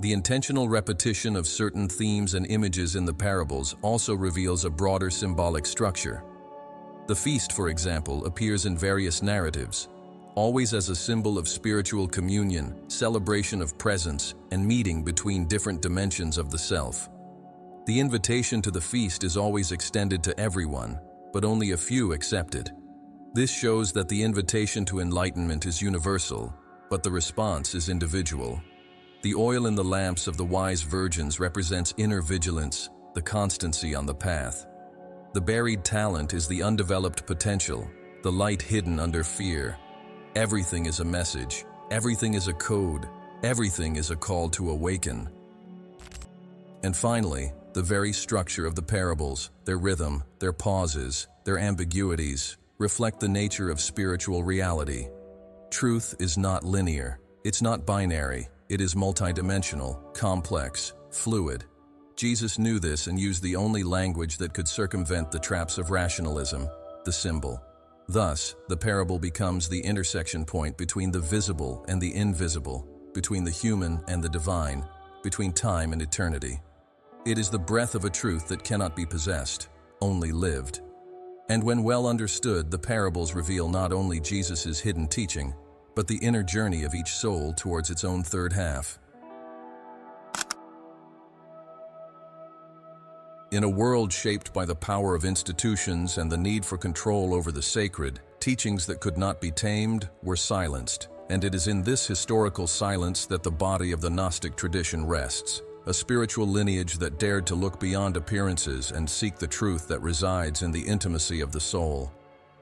The intentional repetition of certain themes and images in the parables also reveals a broader symbolic structure. The feast, for example, appears in various narratives, always as a symbol of spiritual communion, celebration of presence, and meeting between different dimensions of the self. The invitation to the feast is always extended to everyone, but only a few accept it. This shows that the invitation to enlightenment is universal, but the response is individual. The oil in the lamps of the wise virgins represents inner vigilance, the constancy on the path. The buried talent is the undeveloped potential, the light hidden under fear. Everything is a message, everything is a code, everything is a call to awaken. And finally, the very structure of the parables, their rhythm, their pauses, their ambiguities, reflect the nature of spiritual reality. Truth is not linear, it's not binary, it is multidimensional, complex, fluid. Jesus knew this and used the only language that could circumvent the traps of rationalism, the symbol. Thus, the parable becomes the intersection point between the visible and the invisible, between the human and the divine, between time and eternity. It is the breath of a truth that cannot be possessed, only lived. And when well understood, the parables reveal not only Jesus' hidden teaching, but the inner journey of each soul towards its own third half. In a world shaped by the power of institutions and the need for control over the sacred, teachings that could not be tamed were silenced, and it is in this historical silence that the body of the Gnostic tradition rests, a spiritual lineage that dared to look beyond appearances and seek the truth that resides in the intimacy of the soul.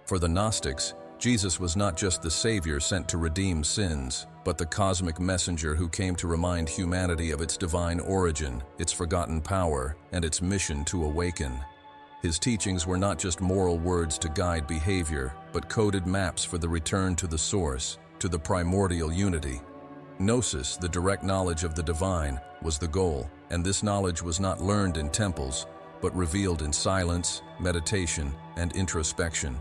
For the Gnostics, Jesus was not just the Savior sent to redeem sins, but the cosmic messenger who came to remind humanity of its divine origin, its forgotten power, and its mission to awaken. His teachings were not just moral words to guide behavior, but coded maps for the return to the source, to the primordial unity. Gnosis, the direct knowledge of the divine, was the goal, and this knowledge was not learned in temples, but revealed in silence, meditation, and introspection.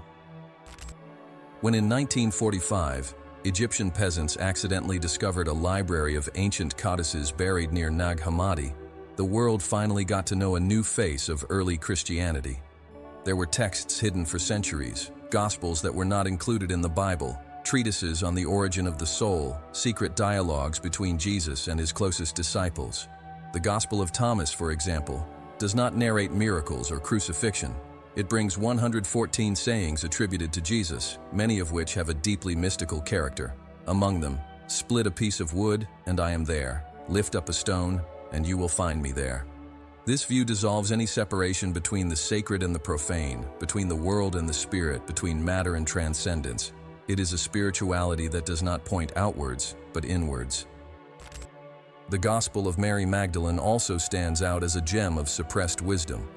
When in 1945, Egyptian peasants accidentally discovered a library of ancient codices buried near Nag Hammadi, the world finally got to know a new face of early Christianity. There were texts hidden for centuries, gospels that were not included in the Bible, treatises on the origin of the soul, secret dialogues between Jesus and his closest disciples. The Gospel of Thomas, for example, does not narrate miracles or crucifixion. It brings 114 sayings attributed to Jesus, many of which have a deeply mystical character. Among them, split a piece of wood, and I am there. Lift up a stone, and you will find me there. This view dissolves any separation between the sacred and the profane, between the world and the spirit, between matter and transcendence. It is a spirituality that does not point outwards, but inwards. The Gospel of Mary Magdalene also stands out as a gem of suppressed wisdom.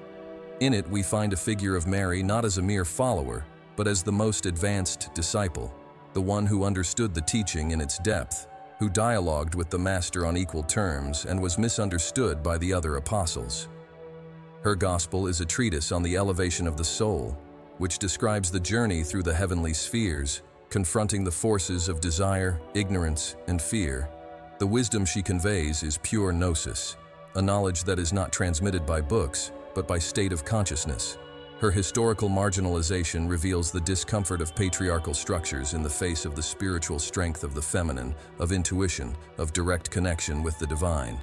In it, we find a figure of Mary not as a mere follower, but as the most advanced disciple, the one who understood the teaching in its depth, who dialogued with the Master on equal terms and was misunderstood by the other apostles. Her gospel is a treatise on the elevation of the soul, which describes the journey through the heavenly spheres, confronting the forces of desire, ignorance, and fear. The wisdom she conveys is pure gnosis, a knowledge that is not transmitted by books, but by state of consciousness. Her historical marginalization reveals the discomfort of patriarchal structures in the face of the spiritual strength of the feminine, of intuition, of direct connection with the divine.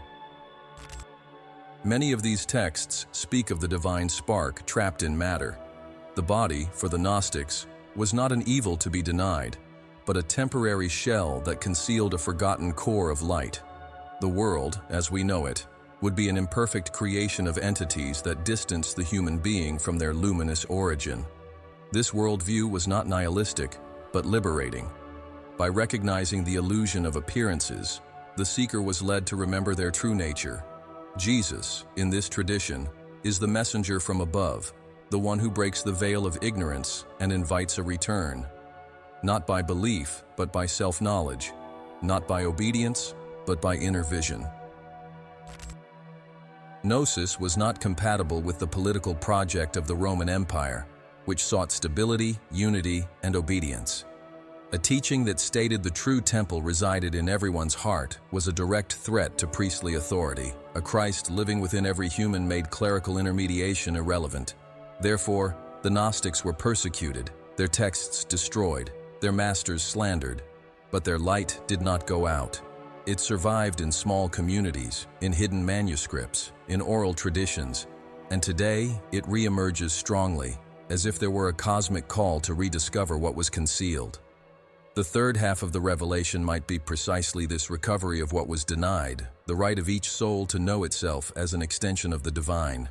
Many of these texts speak of the divine spark trapped in matter. The body, for the Gnostics, was not an evil to be denied, but a temporary shell that concealed a forgotten core of light. The world, as we know it, would be an imperfect creation of entities that distance the human being from their luminous origin. This worldview was not nihilistic, but liberating. By recognizing the illusion of appearances, the seeker was led to remember their true nature. Jesus, in this tradition, is the messenger from above, the one who breaks the veil of ignorance and invites a return. Not by belief, but by self-knowledge. Not by obedience, but by inner vision. Gnosis was not compatible with the political project of the Roman Empire, which sought stability, unity, and obedience. A teaching that stated the true temple resided in everyone's heart was a direct threat to priestly authority. A Christ living within every human made clerical intermediation irrelevant. Therefore, the Gnostics were persecuted, their texts destroyed, their masters slandered, but their light did not go out. It survived in small communities, in hidden manuscripts, in oral traditions, and today it re-emerges strongly, as if there were a cosmic call to rediscover what was concealed. The third half of the revelation might be precisely this recovery of what was denied, the right of each soul to know itself as an extension of the divine.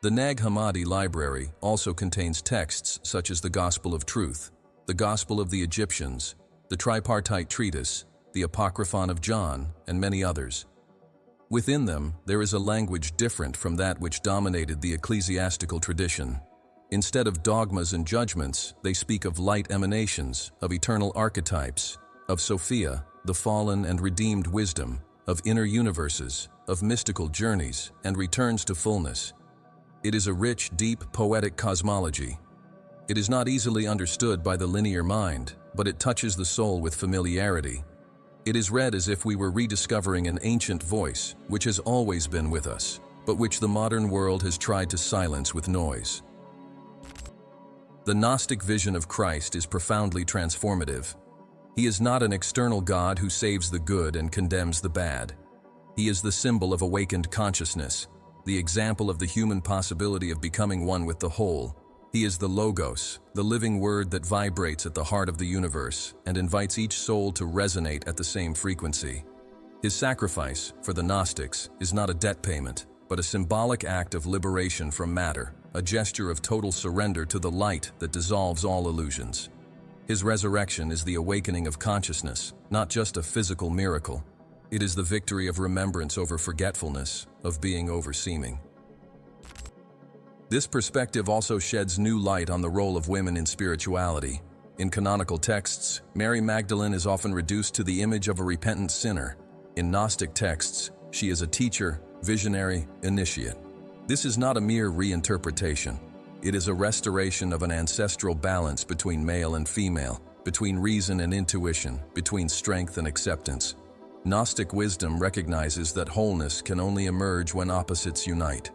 The Nag Hammadi library also contains texts such as the Gospel of Truth, the Gospel of the Egyptians, the Tripartite Treatise, the Apocryphon of John, and many others. Within them, there is a language different from that which dominated the ecclesiastical tradition. Instead of dogmas and judgments, they speak of light emanations, of eternal archetypes, of Sophia, the fallen and redeemed wisdom, of inner universes, of mystical journeys, and returns to fullness. It is a rich, deep, poetic cosmology. It is not easily understood by the linear mind, but it touches the soul with familiarity. It is read as if we were rediscovering an ancient voice, which has always been with us, but which the modern world has tried to silence with noise. The Gnostic vision of Christ is profoundly transformative. He is not an external God who saves the good and condemns the bad. He is the symbol of awakened consciousness, the example of the human possibility of becoming one with the whole. He is the Logos, the living word that vibrates at the heart of the universe and invites each soul to resonate at the same frequency. His sacrifice, for the Gnostics, is not a debt payment, but a symbolic act of liberation from matter, a gesture of total surrender to the light that dissolves all illusions. His resurrection is the awakening of consciousness, not just a physical miracle. It is the victory of remembrance over forgetfulness, of being over seeming. This perspective also sheds new light on the role of women in spirituality. In canonical texts, Mary Magdalene is often reduced to the image of a repentant sinner. In Gnostic texts, she is a teacher, visionary, initiate. This is not a mere reinterpretation. It is a restoration of an ancestral balance between male and female, between reason and intuition, between strength and acceptance. Gnostic wisdom recognizes that wholeness can only emerge when opposites unite.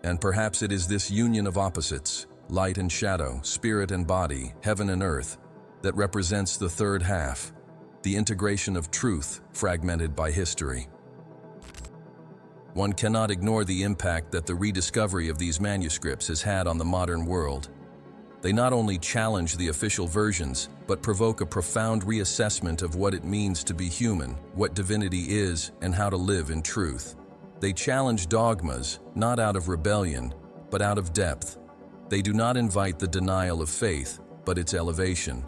And perhaps it is this union of opposites, light and shadow, spirit and body, heaven and earth, that represents the third half, the integration of truth fragmented by history. One cannot ignore the impact that the rediscovery of these manuscripts has had on the modern world. They not only challenge the official versions, but provoke a profound reassessment of what it means to be human, what divinity is, and how to live in truth. They challenge dogmas, not out of rebellion, but out of depth. They do not invite the denial of faith, but its elevation.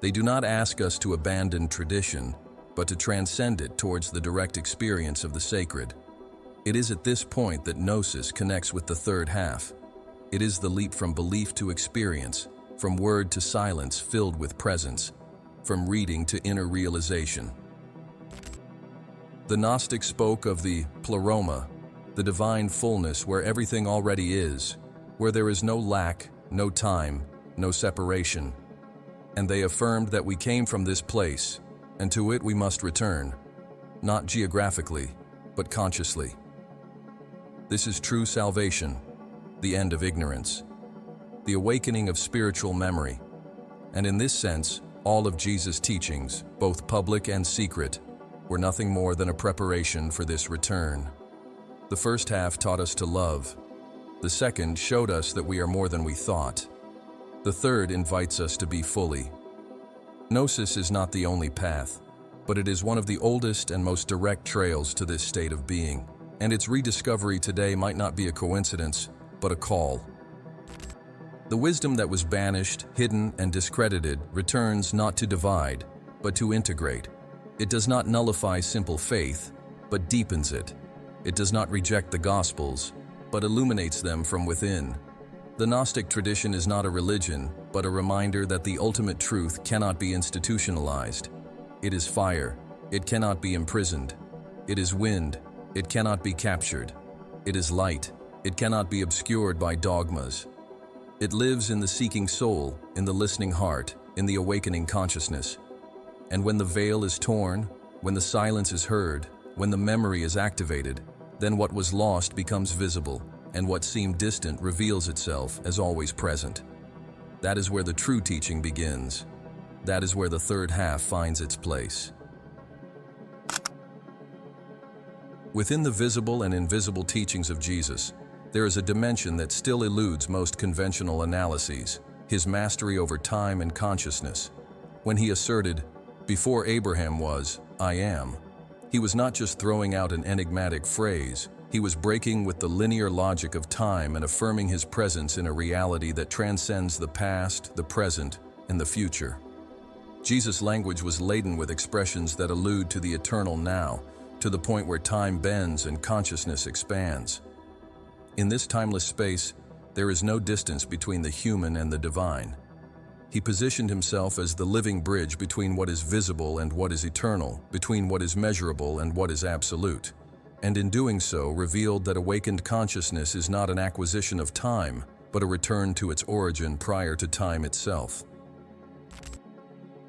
They do not ask us to abandon tradition, but to transcend it towards the direct experience of the sacred. It is at this point that Gnosis connects with the third half. It is the leap from belief to experience, from word to silence filled with presence, from reading to inner realization. The Gnostics spoke of the pleroma, the divine fullness where everything already is, where there is no lack, no time, no separation. And they affirmed that we came from this place, and to it we must return, not geographically, but consciously. This is true salvation, the end of ignorance, the awakening of spiritual memory. And in this sense, all of Jesus' teachings, both public and secret, were nothing more than a preparation for this return. The first half taught us to love. The second showed us that we are more than we thought. The third invites us to be fully. Gnosis is not the only path, but it is one of the oldest and most direct trails to this state of being. And its rediscovery today might not be a coincidence, but a call. The wisdom that was banished, hidden, and discredited returns not to divide, but to integrate. It does not nullify simple faith, but deepens it. It does not reject the Gospels, but illuminates them from within. The Gnostic tradition is not a religion, but a reminder that the ultimate truth cannot be institutionalized. It is fire. It cannot be imprisoned. It is wind. It cannot be captured. It is light. It cannot be obscured by dogmas. It lives in the seeking soul, in the listening heart, in the awakening consciousness. And when the veil is torn, when the silence is heard, when the memory is activated, then what was lost becomes visible, and what seemed distant reveals itself as always present. That is where the true teaching begins. That is where the third half finds its place. Within the visible and invisible teachings of Jesus, there is a dimension that still eludes most conventional analyses: his mastery over time and consciousness. When he asserted, "Before Abraham was, I am," he was not just throwing out an enigmatic phrase, he was breaking with the linear logic of time and affirming his presence in a reality that transcends the past, the present, and the future. Jesus' language was laden with expressions that allude to the eternal now, to the point where time bends and consciousness expands. In this timeless space, there is no distance between the human and the divine. He positioned himself as the living bridge between what is visible and what is eternal, between what is measurable and what is absolute, and in doing so revealed that awakened consciousness is not an acquisition of time, but a return to its origin prior to time itself.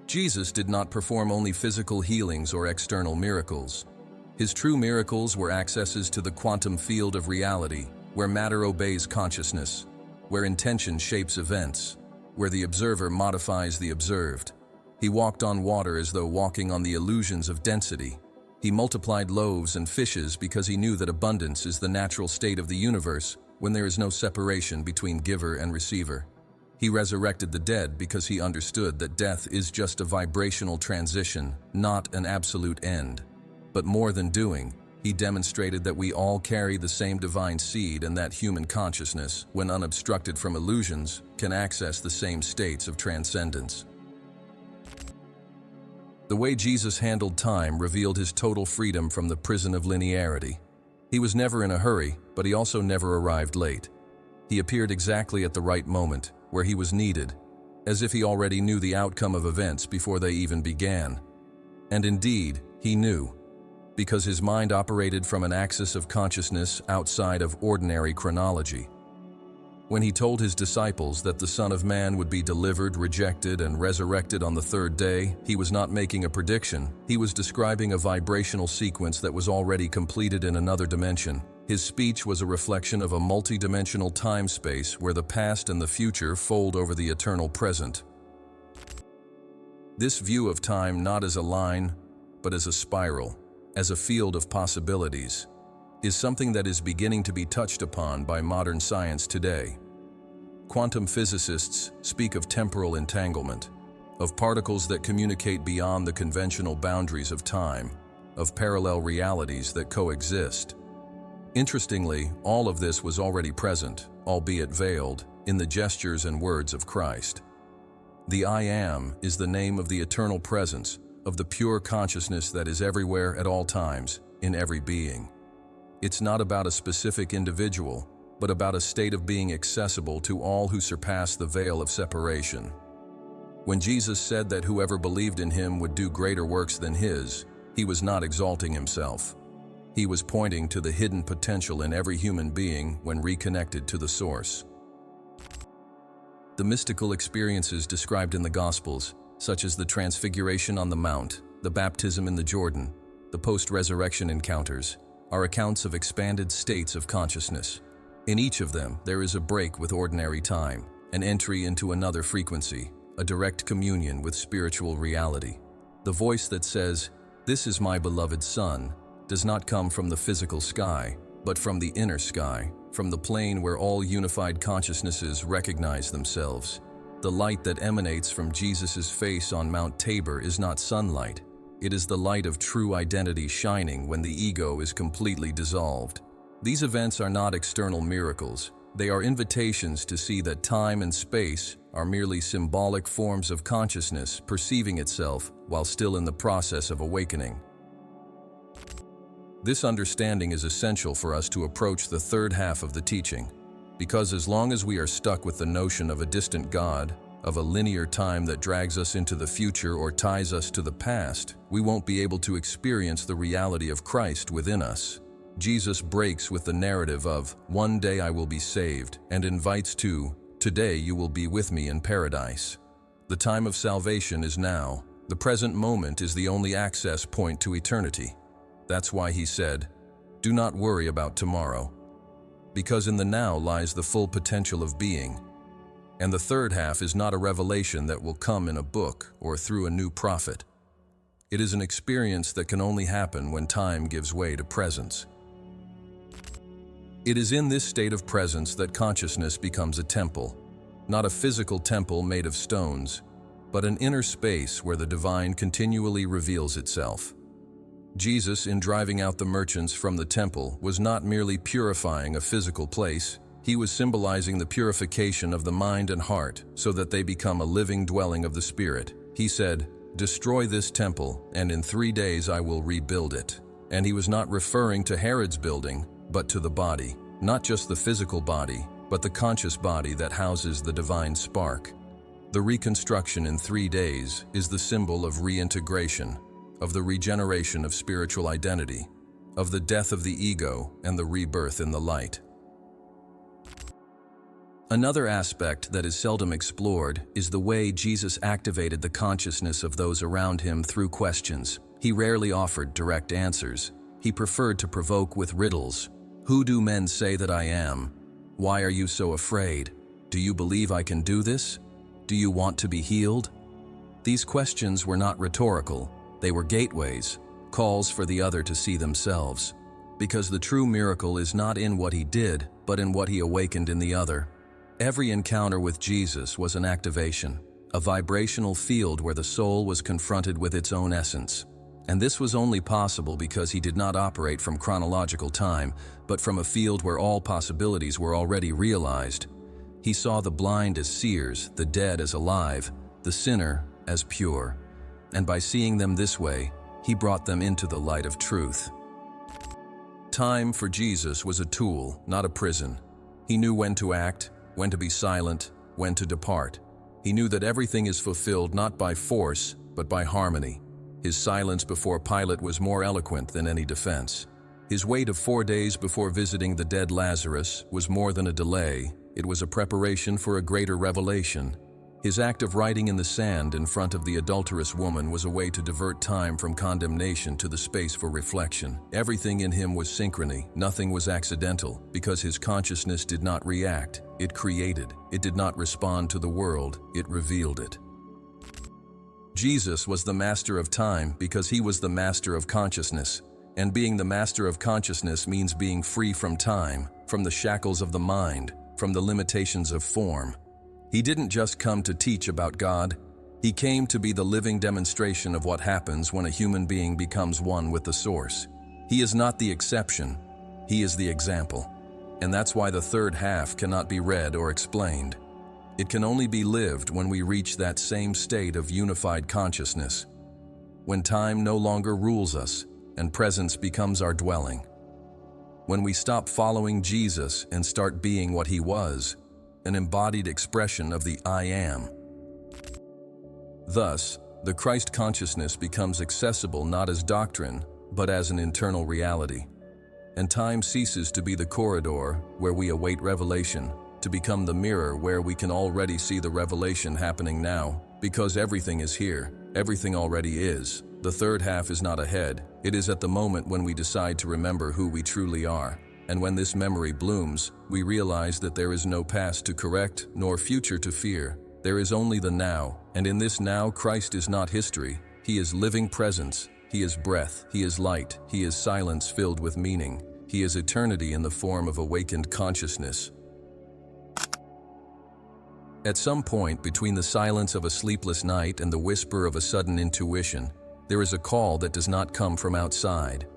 Jesus did not perform only physical healings or external miracles. His true miracles were accesses to the quantum field of reality, where matter obeys consciousness, where intention shapes events, where the observer modifies the observed. He walked on water as though walking on the illusions of density. He multiplied loaves and fishes because he knew that abundance is the natural state of the universe when there is no separation between giver and receiver. He resurrected the dead because he understood that death is just a vibrational transition, not an absolute end. But more than doing, he demonstrated that we all carry the same divine seed and that human consciousness, when unobstructed from illusions, can access the same states of transcendence. The way Jesus handled time revealed his total freedom from the prison of linearity. He was never in a hurry, but he also never arrived late. He appeared exactly at the right moment, where he was needed, as if he already knew the outcome of events before they even began. And indeed, he knew, because his mind operated from an axis of consciousness outside of ordinary chronology. When he told his disciples that the Son of Man would be delivered, rejected, and resurrected on the third day, he was not making a prediction. He was describing a vibrational sequence that was already completed in another dimension. His speech was a reflection of a multi-dimensional time-space where the past and the future fold over the eternal present. This view of time not as a line, but as a spiral, as a field of possibilities, is something that is beginning to be touched upon by modern science today. Quantum physicists speak of temporal entanglement, of particles that communicate beyond the conventional boundaries of time, of parallel realities that coexist. Interestingly, all of this was already present, albeit veiled, in the gestures and words of Christ. The I Am is the name of the eternal presence, of the pure consciousness that is everywhere at all times, in every being. It's not about a specific individual, but about a state of being accessible to all who surpass the veil of separation. When Jesus said that whoever believed in him would do greater works than his, he was not exalting himself. He was pointing to the hidden potential in every human being when reconnected to the source. The mystical experiences described in the Gospels, such as the Transfiguration on the Mount, the baptism in the Jordan, the post-resurrection encounters, are accounts of expanded states of consciousness. In each of them, there is a break with ordinary time, an entry into another frequency, a direct communion with spiritual reality. The voice that says, "This is my beloved Son," does not come from the physical sky, but from the inner sky, from the plane where all unified consciousnesses recognize themselves. The light that emanates from Jesus' face on Mount Tabor is not sunlight. It is the light of true identity shining when the ego is completely dissolved. These events are not external miracles. They are invitations to see that time and space are merely symbolic forms of consciousness perceiving itself while still in the process of awakening. This understanding is essential for us to approach the third half of the teaching, because as long as we are stuck with the notion of a distant God, of a linear time that drags us into the future or ties us to the past, we won't be able to experience the reality of Christ within us. Jesus breaks with the narrative of, "One day I will be saved," and invites to, "Today you will be with me in paradise." The time of salvation is now. The present moment is the only access point to eternity. That's why he said, "Do not worry about tomorrow," because in the now lies the full potential of being. And the third half is not a revelation that will come in a book or through a new prophet. It is an experience that can only happen when time gives way to presence. It is in this state of presence that consciousness becomes a temple, not a physical temple made of stones, but an inner space where the divine continually reveals itself. Jesus, in driving out the merchants from the temple, was not merely purifying a physical place. He was symbolizing the purification of the mind and heart so that they become a living dwelling of the Spirit. He said, "Destroy this temple, and in 3 days I will rebuild it." And he was not referring to Herod's building, but to the body, not just the physical body, but the conscious body that houses the divine spark. The reconstruction in 3 days is the symbol of reintegration, of the regeneration of spiritual identity, of the death of the ego and the rebirth in the light. Another aspect that is seldom explored is the way Jesus activated the consciousness of those around him through questions. He rarely offered direct answers. He preferred to provoke with riddles. "Who do men say that I am? Why are you so afraid? Do you believe I can do this? Do you want to be healed?" These questions were not rhetorical. They were gateways, calls for the other to see themselves. Because the true miracle is not in what he did, but in what he awakened in the other. Every encounter with Jesus was an activation, a vibrational field where the soul was confronted with its own essence. And this was only possible because he did not operate from chronological time, but from a field where all possibilities were already realized. He saw the blind as seers, the dead as alive, the sinner as pure. And by seeing them this way, he brought them into the light of truth. Time for Jesus was a tool, not a prison. He knew when to act, when to be silent, when to depart. He knew that everything is fulfilled not by force, but by harmony. His silence before Pilate was more eloquent than any defense. His wait of 4 days before visiting the dead Lazarus was more than a delay. It was a preparation for a greater revelation. His act of writing in the sand in front of the adulterous woman was a way to divert time from condemnation to the space for reflection. Everything in him was synchrony, nothing was accidental, because his consciousness did not react, it created. It did not respond to the world, it revealed it. Jesus was the master of time because he was the master of consciousness. And being the master of consciousness means being free from time, from the shackles of the mind, from the limitations of form. He didn't just come to teach about God. He came to be the living demonstration of what happens when a human being becomes one with the source. He is not the exception. He is the example. And that's why the third half cannot be read or explained. It can only be lived when we reach that same state of unified consciousness, when time no longer rules us and presence becomes our dwelling. When we stop following Jesus and start being what he was, an embodied expression of the I am. Thus, the Christ consciousness becomes accessible not as doctrine, but as an internal reality. And time ceases to be the corridor where we await revelation, to become the mirror where we can already see the revelation happening now, because everything is here, everything already is. The third half is not ahead, it is at the moment when we decide to remember who we truly are. And when this memory blooms, we realize that there is no past to correct, nor future to fear. There is only the now, and in this now Christ is not history. He is living presence, he is breath, he is light, he is silence filled with meaning. He is eternity in the form of awakened consciousness. At some point between the silence of a sleepless night and the whisper of a sudden intuition, there is a call that does not come from outside.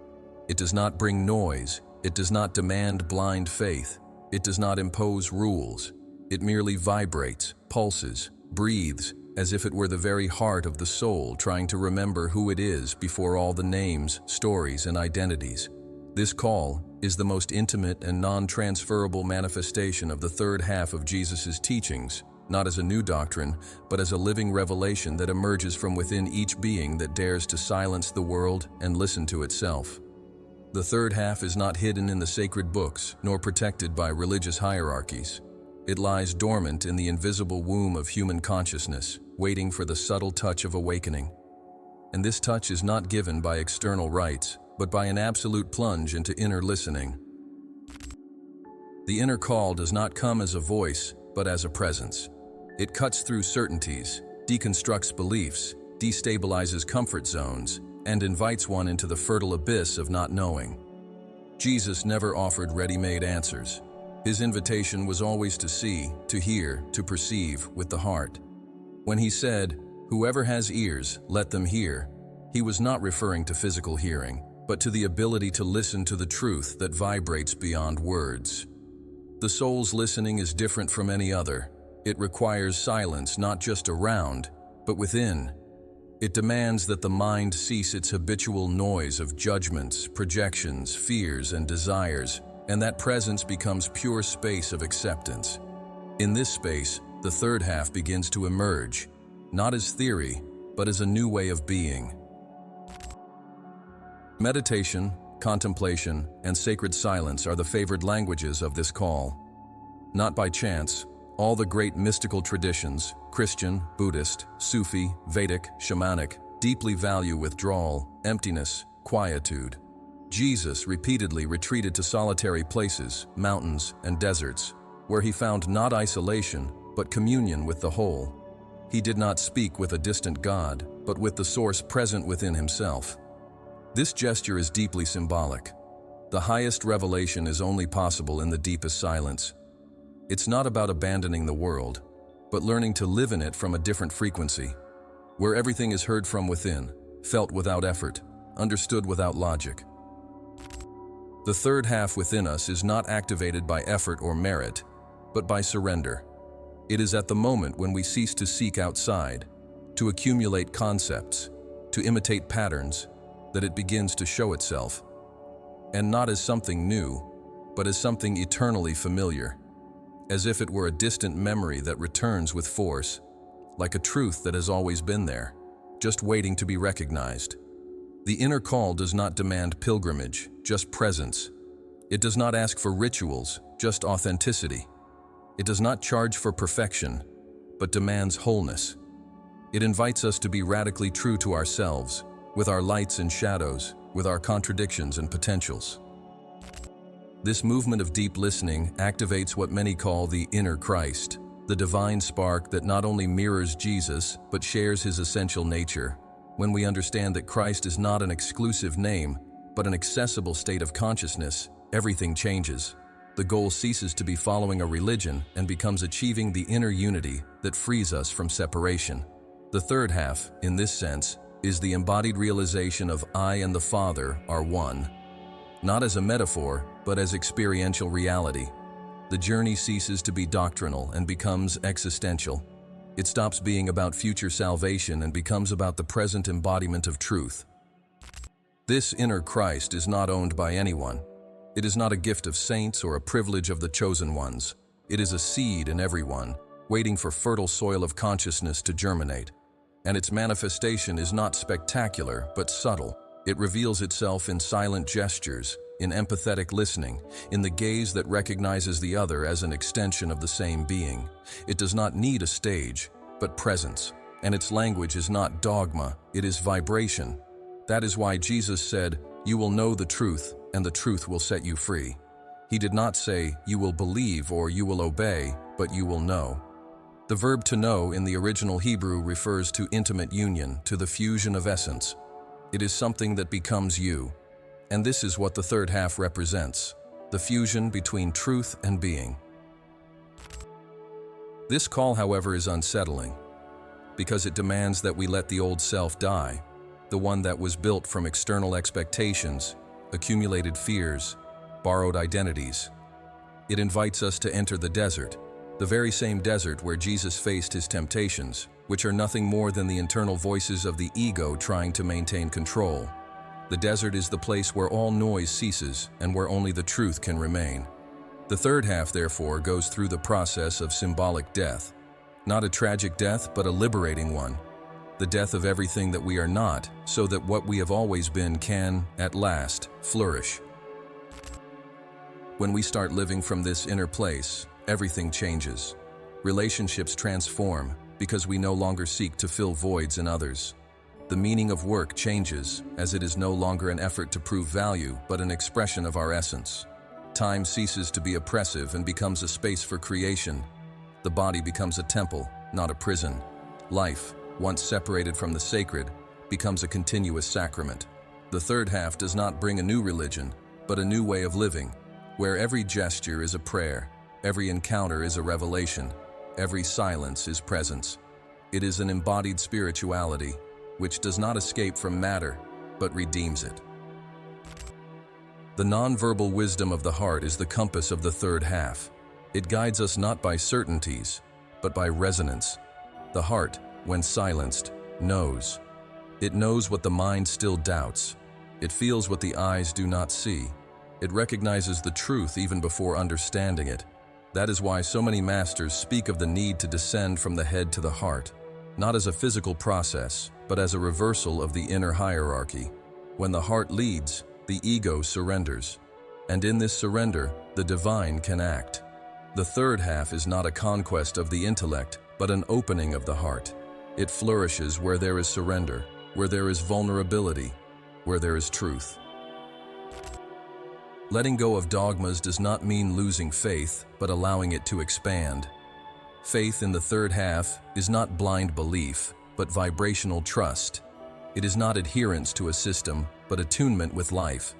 It does not bring noise. It does not demand blind faith. It does not impose rules. It merely vibrates, pulses, breathes, as if it were the very heart of the soul trying to remember who it is before all the names, stories, and identities. This call is the most intimate and non-transferable manifestation of the third half of Jesus' teachings, not as a new doctrine, but as a living revelation that emerges from within each being that dares to silence the world and listen to itself. The third half is not hidden in the sacred books, nor protected by religious hierarchies. It lies dormant in the invisible womb of human consciousness, waiting for the subtle touch of awakening. And this touch is not given by external rites, but by an absolute plunge into inner listening. The inner call does not come as a voice, but as a presence. It cuts through certainties, deconstructs beliefs, destabilizes comfort zones, and invites one into the fertile abyss of not knowing. Jesus never offered ready-made answers. His invitation was always to see, to hear, to perceive with the heart. When he said, "Whoever has ears, let them hear," he was not referring to physical hearing, but to the ability to listen to the truth that vibrates beyond words. The soul's listening is different from any other. It requires silence not just around, but within. It demands that the mind cease its habitual noise of judgments, projections, fears, and desires, and that presence becomes pure space of acceptance. In this space, the third half begins to emerge, not as theory, but as a new way of being. Meditation, contemplation, and sacred silence are the favored languages of this call. Not by chance, all the great mystical traditions, Christian, Buddhist, Sufi, Vedic, shamanic, deeply value withdrawal, emptiness, quietude. Jesus repeatedly retreated to solitary places, mountains, and deserts, where he found not isolation, but communion with the whole. He did not speak with a distant God, but with the source present within himself. This gesture is deeply symbolic. The highest revelation is only possible in the deepest silence. It's not about abandoning the world, but learning to live in it from a different frequency, where everything is heard from within, felt without effort, understood without logic. The third half within us is not activated by effort or merit, but by surrender. It is at the moment when we cease to seek outside, to accumulate concepts, to imitate patterns, that it begins to show itself. And not as something new, but as something eternally familiar. As if it were a distant memory that returns with force, like a truth that has always been there, just waiting to be recognized. The inner call does not demand pilgrimage, just presence. It does not ask for rituals, just authenticity. It does not charge for perfection, but demands wholeness. It invites us to be radically true to ourselves, with our lights and shadows, with our contradictions and potentials. This movement of deep listening activates what many call the inner Christ, the divine spark that not only mirrors Jesus, but shares his essential nature. When we understand that Christ is not an exclusive name, but an accessible state of consciousness, everything changes. The goal ceases to be following a religion and becomes achieving the inner unity that frees us from separation. The third half, in this sense, is the embodied realization of I and the Father are one. Not as a metaphor, but as experiential reality. The journey ceases to be doctrinal and becomes existential. It stops being about future salvation and becomes about the present embodiment of truth. This inner Christ is not owned by anyone. It is not a gift of saints or a privilege of the chosen ones. It is a seed in everyone, waiting for fertile soil of consciousness to germinate. And its manifestation is not spectacular, but subtle. It reveals itself in silent gestures, in empathetic listening, in the gaze that recognizes the other as an extension of the same being. It does not need a stage, but presence. And its language is not dogma, it is vibration. That is why Jesus said, "You will know the truth, and the truth will set you free." He did not say, "You will believe" or "You will obey," but "You will know." The verb to know in the original Hebrew refers to intimate union, to the fusion of essence. It is something that becomes you. And this is what the third half represents, the fusion between truth and being. This call, however, is unsettling, because it demands that we let the old self die, the one that was built from external expectations, accumulated fears, borrowed identities. It invites us to enter the desert, the very same desert where Jesus faced his temptations, which are nothing more than the internal voices of the ego trying to maintain control. The desert is the place where all noise ceases and where only the truth can remain. The third half, therefore, goes through the process of symbolic death. Not a tragic death, but a liberating one. The death of everything that we are not, so that what we have always been can, at last, flourish. When we start living from this inner place, everything changes. Relationships transform, because we no longer seek to fill voids in others. The meaning of work changes, as it is no longer an effort to prove value, but an expression of our essence. Time ceases to be oppressive and becomes a space for creation. The body becomes a temple, not a prison. Life, once separated from the sacred, becomes a continuous sacrament. The third half does not bring a new religion, but a new way of living, where every gesture is a prayer, every encounter is a revelation, every silence is presence. It is an embodied spirituality, which does not escape from matter, but redeems it. The nonverbal wisdom of the heart is the compass of the third half. It guides us not by certainties, but by resonance. The heart, when silenced, knows. It knows what the mind still doubts. It feels what the eyes do not see. It recognizes the truth even before understanding it. That is why so many masters speak of the need to descend from the head to the heart, not as a physical process, but as a reversal of the inner hierarchy. When the heart leads, the ego surrenders, and in this surrender, the divine can act. The third half is not a conquest of the intellect, but an opening of the heart. It flourishes where there is surrender, where there is vulnerability, where there is truth. Letting go of dogmas does not mean losing faith, but allowing it to expand. Faith in the third half is not blind belief, but vibrational trust. It is not adherence to a system, but attunement with life.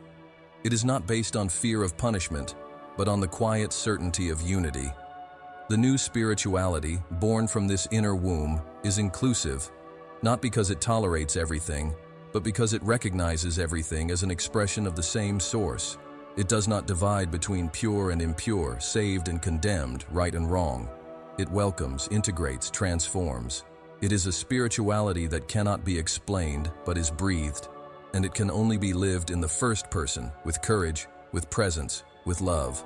It is not based on fear of punishment, but on the quiet certainty of unity. The new spirituality, born from this inner womb, is inclusive, not because it tolerates everything, but because it recognizes everything as an expression of the same source. It does not divide between pure and impure, saved and condemned, right and wrong. It welcomes, integrates, transforms. It is a spirituality that cannot be explained, but is breathed, and it can only be lived in the first person, with courage, with presence, with love.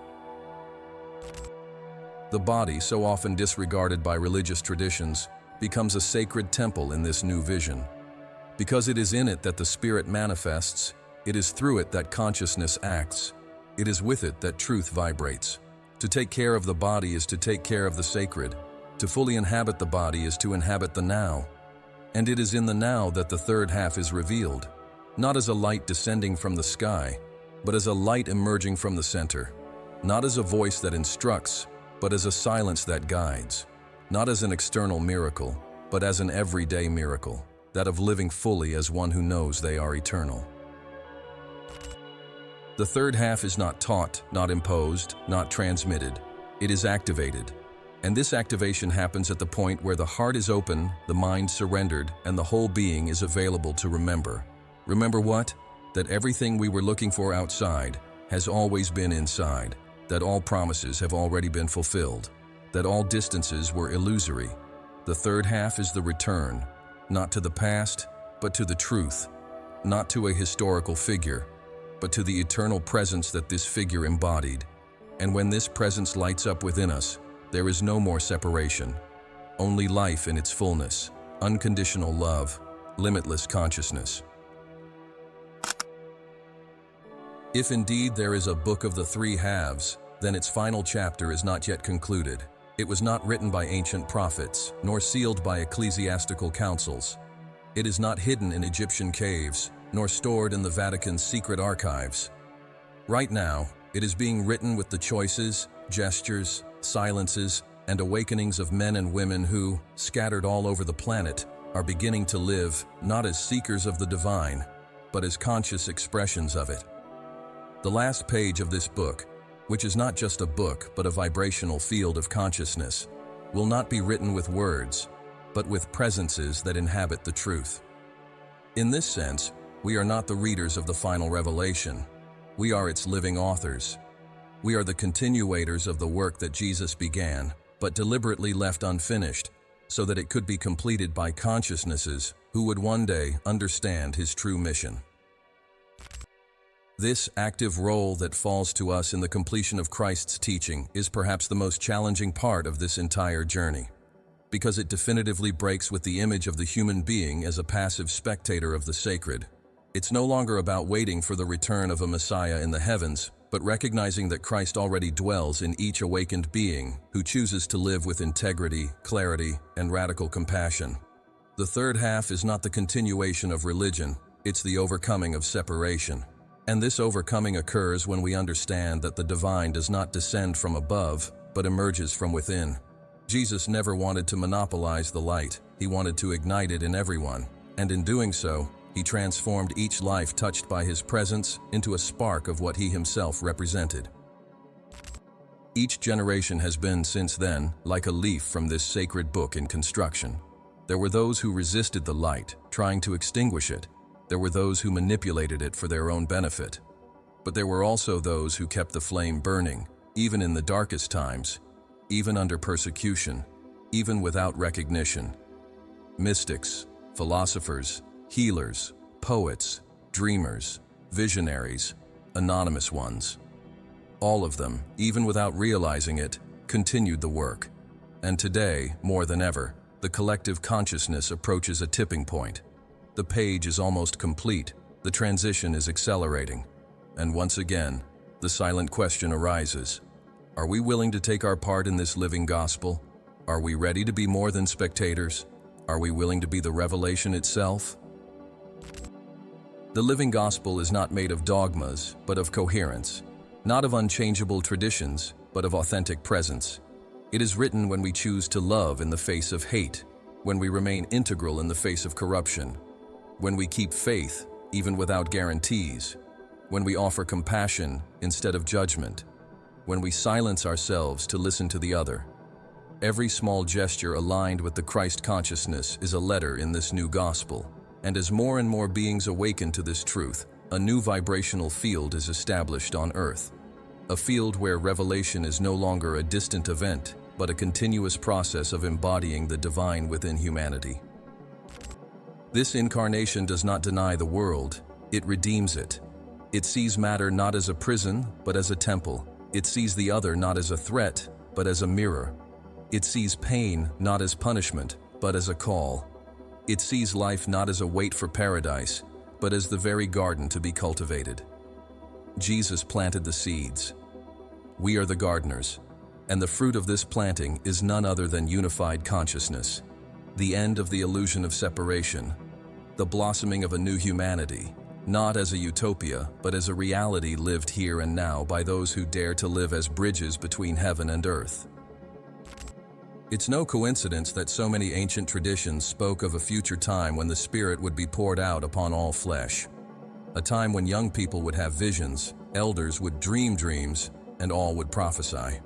The body, so often disregarded by religious traditions, becomes a sacred temple in this new vision. Because it is in it that the spirit manifests, it is through it that consciousness acts. It is with it that truth vibrates. To take care of the body is to take care of the sacred. To fully inhabit the body is to inhabit the now. And it is in the now that the third half is revealed, not as a light descending from the sky, but as a light emerging from the center. Not as a voice that instructs, but as a silence that guides. Not as an external miracle, but as an everyday miracle, that of living fully as one who knows they are eternal. The third half is not taught, not imposed, not transmitted. It is activated. And this activation happens at the point where the heart is open, the mind surrendered, and the whole being is available to remember. Remember what? That everything we were looking for outside has always been inside. That all promises have already been fulfilled. That all distances were illusory. The third half is the return, not to the past, but to the truth. Not to a historical figure, but to the eternal presence that this figure embodied. And when this presence lights up within us, there is no more separation, only life in its fullness, unconditional love, limitless consciousness. If indeed there is a book of the three halves, then its final chapter is not yet concluded. It was not written by ancient prophets, nor sealed by ecclesiastical councils. It is not hidden in Egyptian caves, nor stored in the Vatican's secret archives. Right now, it is being written with the choices, gestures, silences, and awakenings of men and women who, scattered all over the planet, are beginning to live not as seekers of the divine, but as conscious expressions of it. The last page of this book, which is not just a book but a vibrational field of consciousness, will not be written with words, but with presences that inhabit the truth. In this sense, we are not the readers of the final revelation. We are its living authors. We are the continuators of the work that Jesus began, but deliberately left unfinished, so that it could be completed by consciousnesses who would one day understand his true mission. This active role that falls to us in the completion of Christ's teaching is perhaps the most challenging part of this entire journey, because it definitively breaks with the image of the human being as a passive spectator of the sacred. It's no longer about waiting for the return of a Messiah in the heavens, but recognizing that Christ already dwells in each awakened being who chooses to live with integrity, clarity, and radical compassion. The third half is not the continuation of religion, it's the overcoming of separation. And this overcoming occurs when we understand that the divine does not descend from above, but emerges from within. Jesus never wanted to monopolize the light, he wanted to ignite it in everyone, and in doing so, he transformed each life touched by his presence into a spark of what he himself represented. Each generation has been, since then, like a leaf from this sacred book in construction. There were those who resisted the light, trying to extinguish it. There were those who manipulated it for their own benefit. But there were also those who kept the flame burning, even in the darkest times, even under persecution, even without recognition. Mystics, philosophers, healers, poets, dreamers, visionaries, anonymous ones. All of them, even without realizing it, continued the work. And today, more than ever, the collective consciousness approaches a tipping point. The page is almost complete, the transition is accelerating. And once again, the silent question arises. Are we willing to take our part in this living gospel? Are we ready to be more than spectators? Are we willing to be the revelation itself? The living gospel is not made of dogmas, but of coherence. Not of unchangeable traditions, but of authentic presence. It is written when we choose to love in the face of hate, when we remain integral in the face of corruption, when we keep faith, even without guarantees, when we offer compassion instead of judgment, when we silence ourselves to listen to the other. Every small gesture aligned with the Christ consciousness is a letter in this new gospel. And as more and more beings awaken to this truth, a new vibrational field is established on Earth. A field where revelation is no longer a distant event, but a continuous process of embodying the divine within humanity. This incarnation does not deny the world, it redeems it. It sees matter not as a prison, but as a temple. It sees the other not as a threat, but as a mirror. It sees pain not as punishment, but as a call. It sees life not as a wait for paradise, but as the very garden to be cultivated. Jesus planted the seeds. We are the gardeners, and the fruit of this planting is none other than unified consciousness, the end of the illusion of separation, the blossoming of a new humanity, not as a utopia, but as a reality lived here and now by those who dare to live as bridges between heaven and earth. It's no coincidence that so many ancient traditions spoke of a future time when the Spirit would be poured out upon all flesh. A time when young people would have visions, elders would dream dreams, and all would prophesy.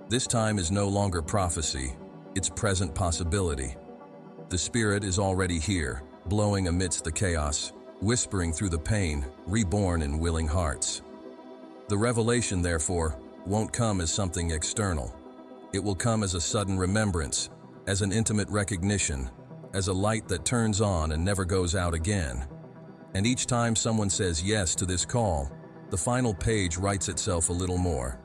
This time is no longer prophecy, it's present possibility. The Spirit is already here, blowing amidst the chaos, whispering through the pain, reborn in willing hearts. The revelation, therefore, won't come as something external. It will come as a sudden remembrance, as an intimate recognition, as a light that turns on and never goes out again. And each time someone says yes to this call, the final page writes itself a little more.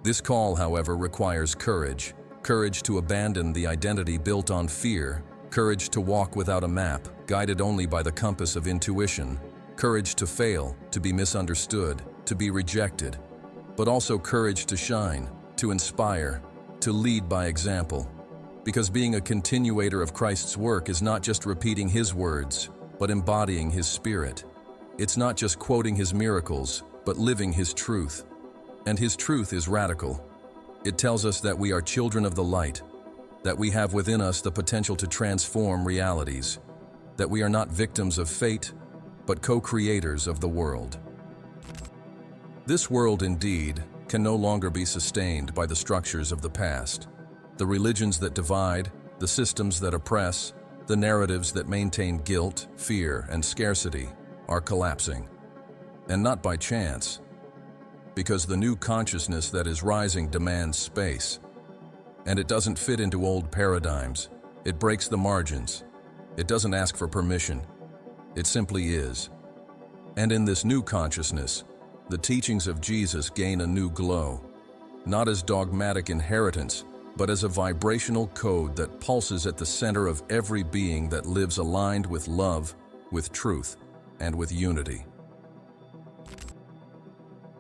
This call, however, requires courage. Courage to abandon the identity built on fear. Courage to walk without a map, guided only by the compass of intuition. Courage to fail, to be misunderstood, to be rejected. But also courage to shine, to inspire, to lead by example. Because being a continuator of Christ's work is not just repeating His words, but embodying His Spirit. It's not just quoting His miracles, but living His truth. And His truth is radical. It tells us that we are children of the light, that we have within us the potential to transform realities, that we are not victims of fate, but co-creators of the world. This world, indeed, can no longer be sustained by the structures of the past. The religions that divide, the systems that oppress, the narratives that maintain guilt, fear, and scarcity are collapsing. And not by chance, because the new consciousness that is rising demands space. And it doesn't fit into old paradigms. It breaks the margins. It doesn't ask for permission. It simply is. And in this new consciousness, the teachings of Jesus gain a new glow, not as dogmatic inheritance, but as a vibrational code that pulses at the center of every being that lives aligned with love, with truth, and with unity.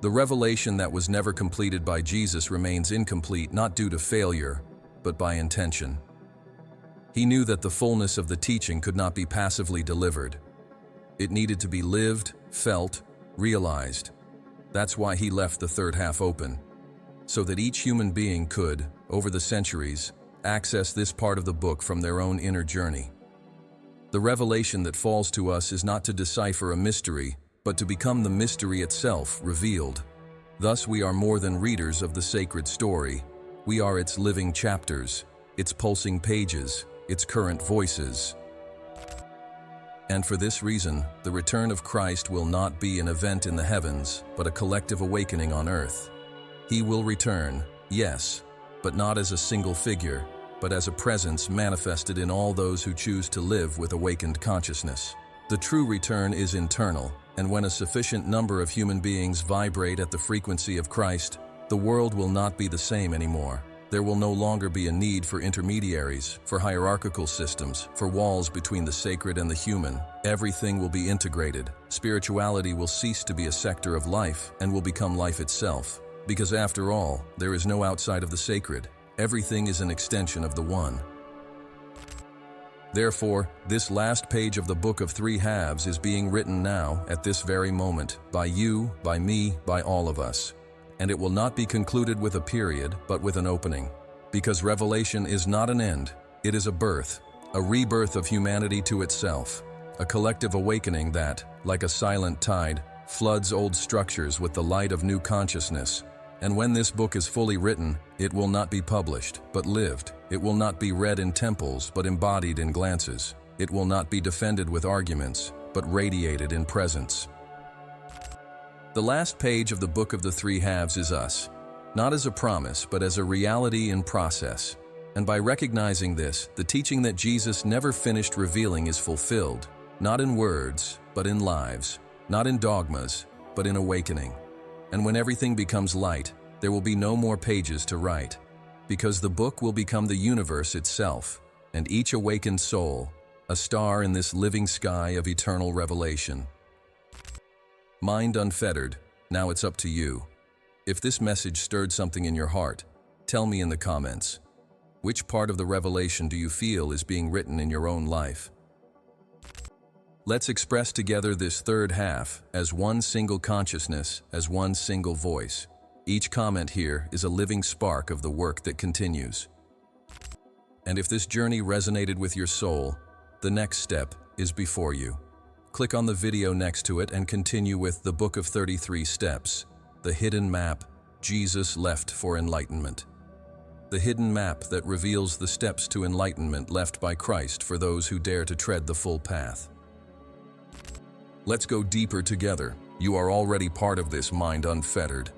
The revelation that was never completed by Jesus remains incomplete not due to failure, but by intention. He knew that the fullness of the teaching could not be passively delivered. It needed to be lived, felt, realized. That's why he left the third half open, so that each human being could, over the centuries, access this part of the book from their own inner journey. The revelation that falls to us is not to decipher a mystery, but to become the mystery itself revealed. Thus we are more than readers of the sacred story. We are its living chapters, its pulsing pages, its current voices. And for this reason, the return of Christ will not be an event in the heavens, but a collective awakening on earth. He will return, yes, but not as a single figure, but as a presence manifested in all those who choose to live with awakened consciousness. The true return is internal, and when a sufficient number of human beings vibrate at the frequency of Christ, the world will not be the same anymore. There will no longer be a need for intermediaries, for hierarchical systems, for walls between the sacred and the human. Everything will be integrated. Spirituality will cease to be a sector of life and will become life itself. Because after all, there is no outside of the sacred. Everything is an extension of the one. Therefore, this last page of the Book of Three Halves is being written now, at this very moment, by you, by me, by all of us. And it will not be concluded with a period, but with an opening. Because revelation is not an end, it is a birth, a rebirth of humanity to itself, a collective awakening that, like a silent tide, floods old structures with the light of new consciousness. And when this book is fully written, it will not be published, but lived. It will not be read in temples, but embodied in glances. It will not be defended with arguments, but radiated in presence. The last page of the Book of the Three Halves is us, not as a promise, but as a reality in process. And by recognizing this, the teaching that Jesus never finished revealing is fulfilled, not in words, but in lives, not in dogmas, but in awakening. And when everything becomes light, there will be no more pages to write, because the book will become the universe itself, and each awakened soul, a star in this living sky of eternal revelation. Mind Unfettered, now it's up to you. If this message stirred something in your heart, tell me in the comments. Which part of the revelation do you feel is being written in your own life? Let's express together this third half as one single consciousness, as one single voice. Each comment here is a living spark of the work that continues. And if this journey resonated with your soul, the next step is before you. Click on the video next to it and continue with the Book of 33 Steps, the hidden map Jesus left for enlightenment. The hidden map that reveals the steps to enlightenment left by Christ for those who dare to tread the full path. Let's go deeper together. You are already part of this Mind Unfettered.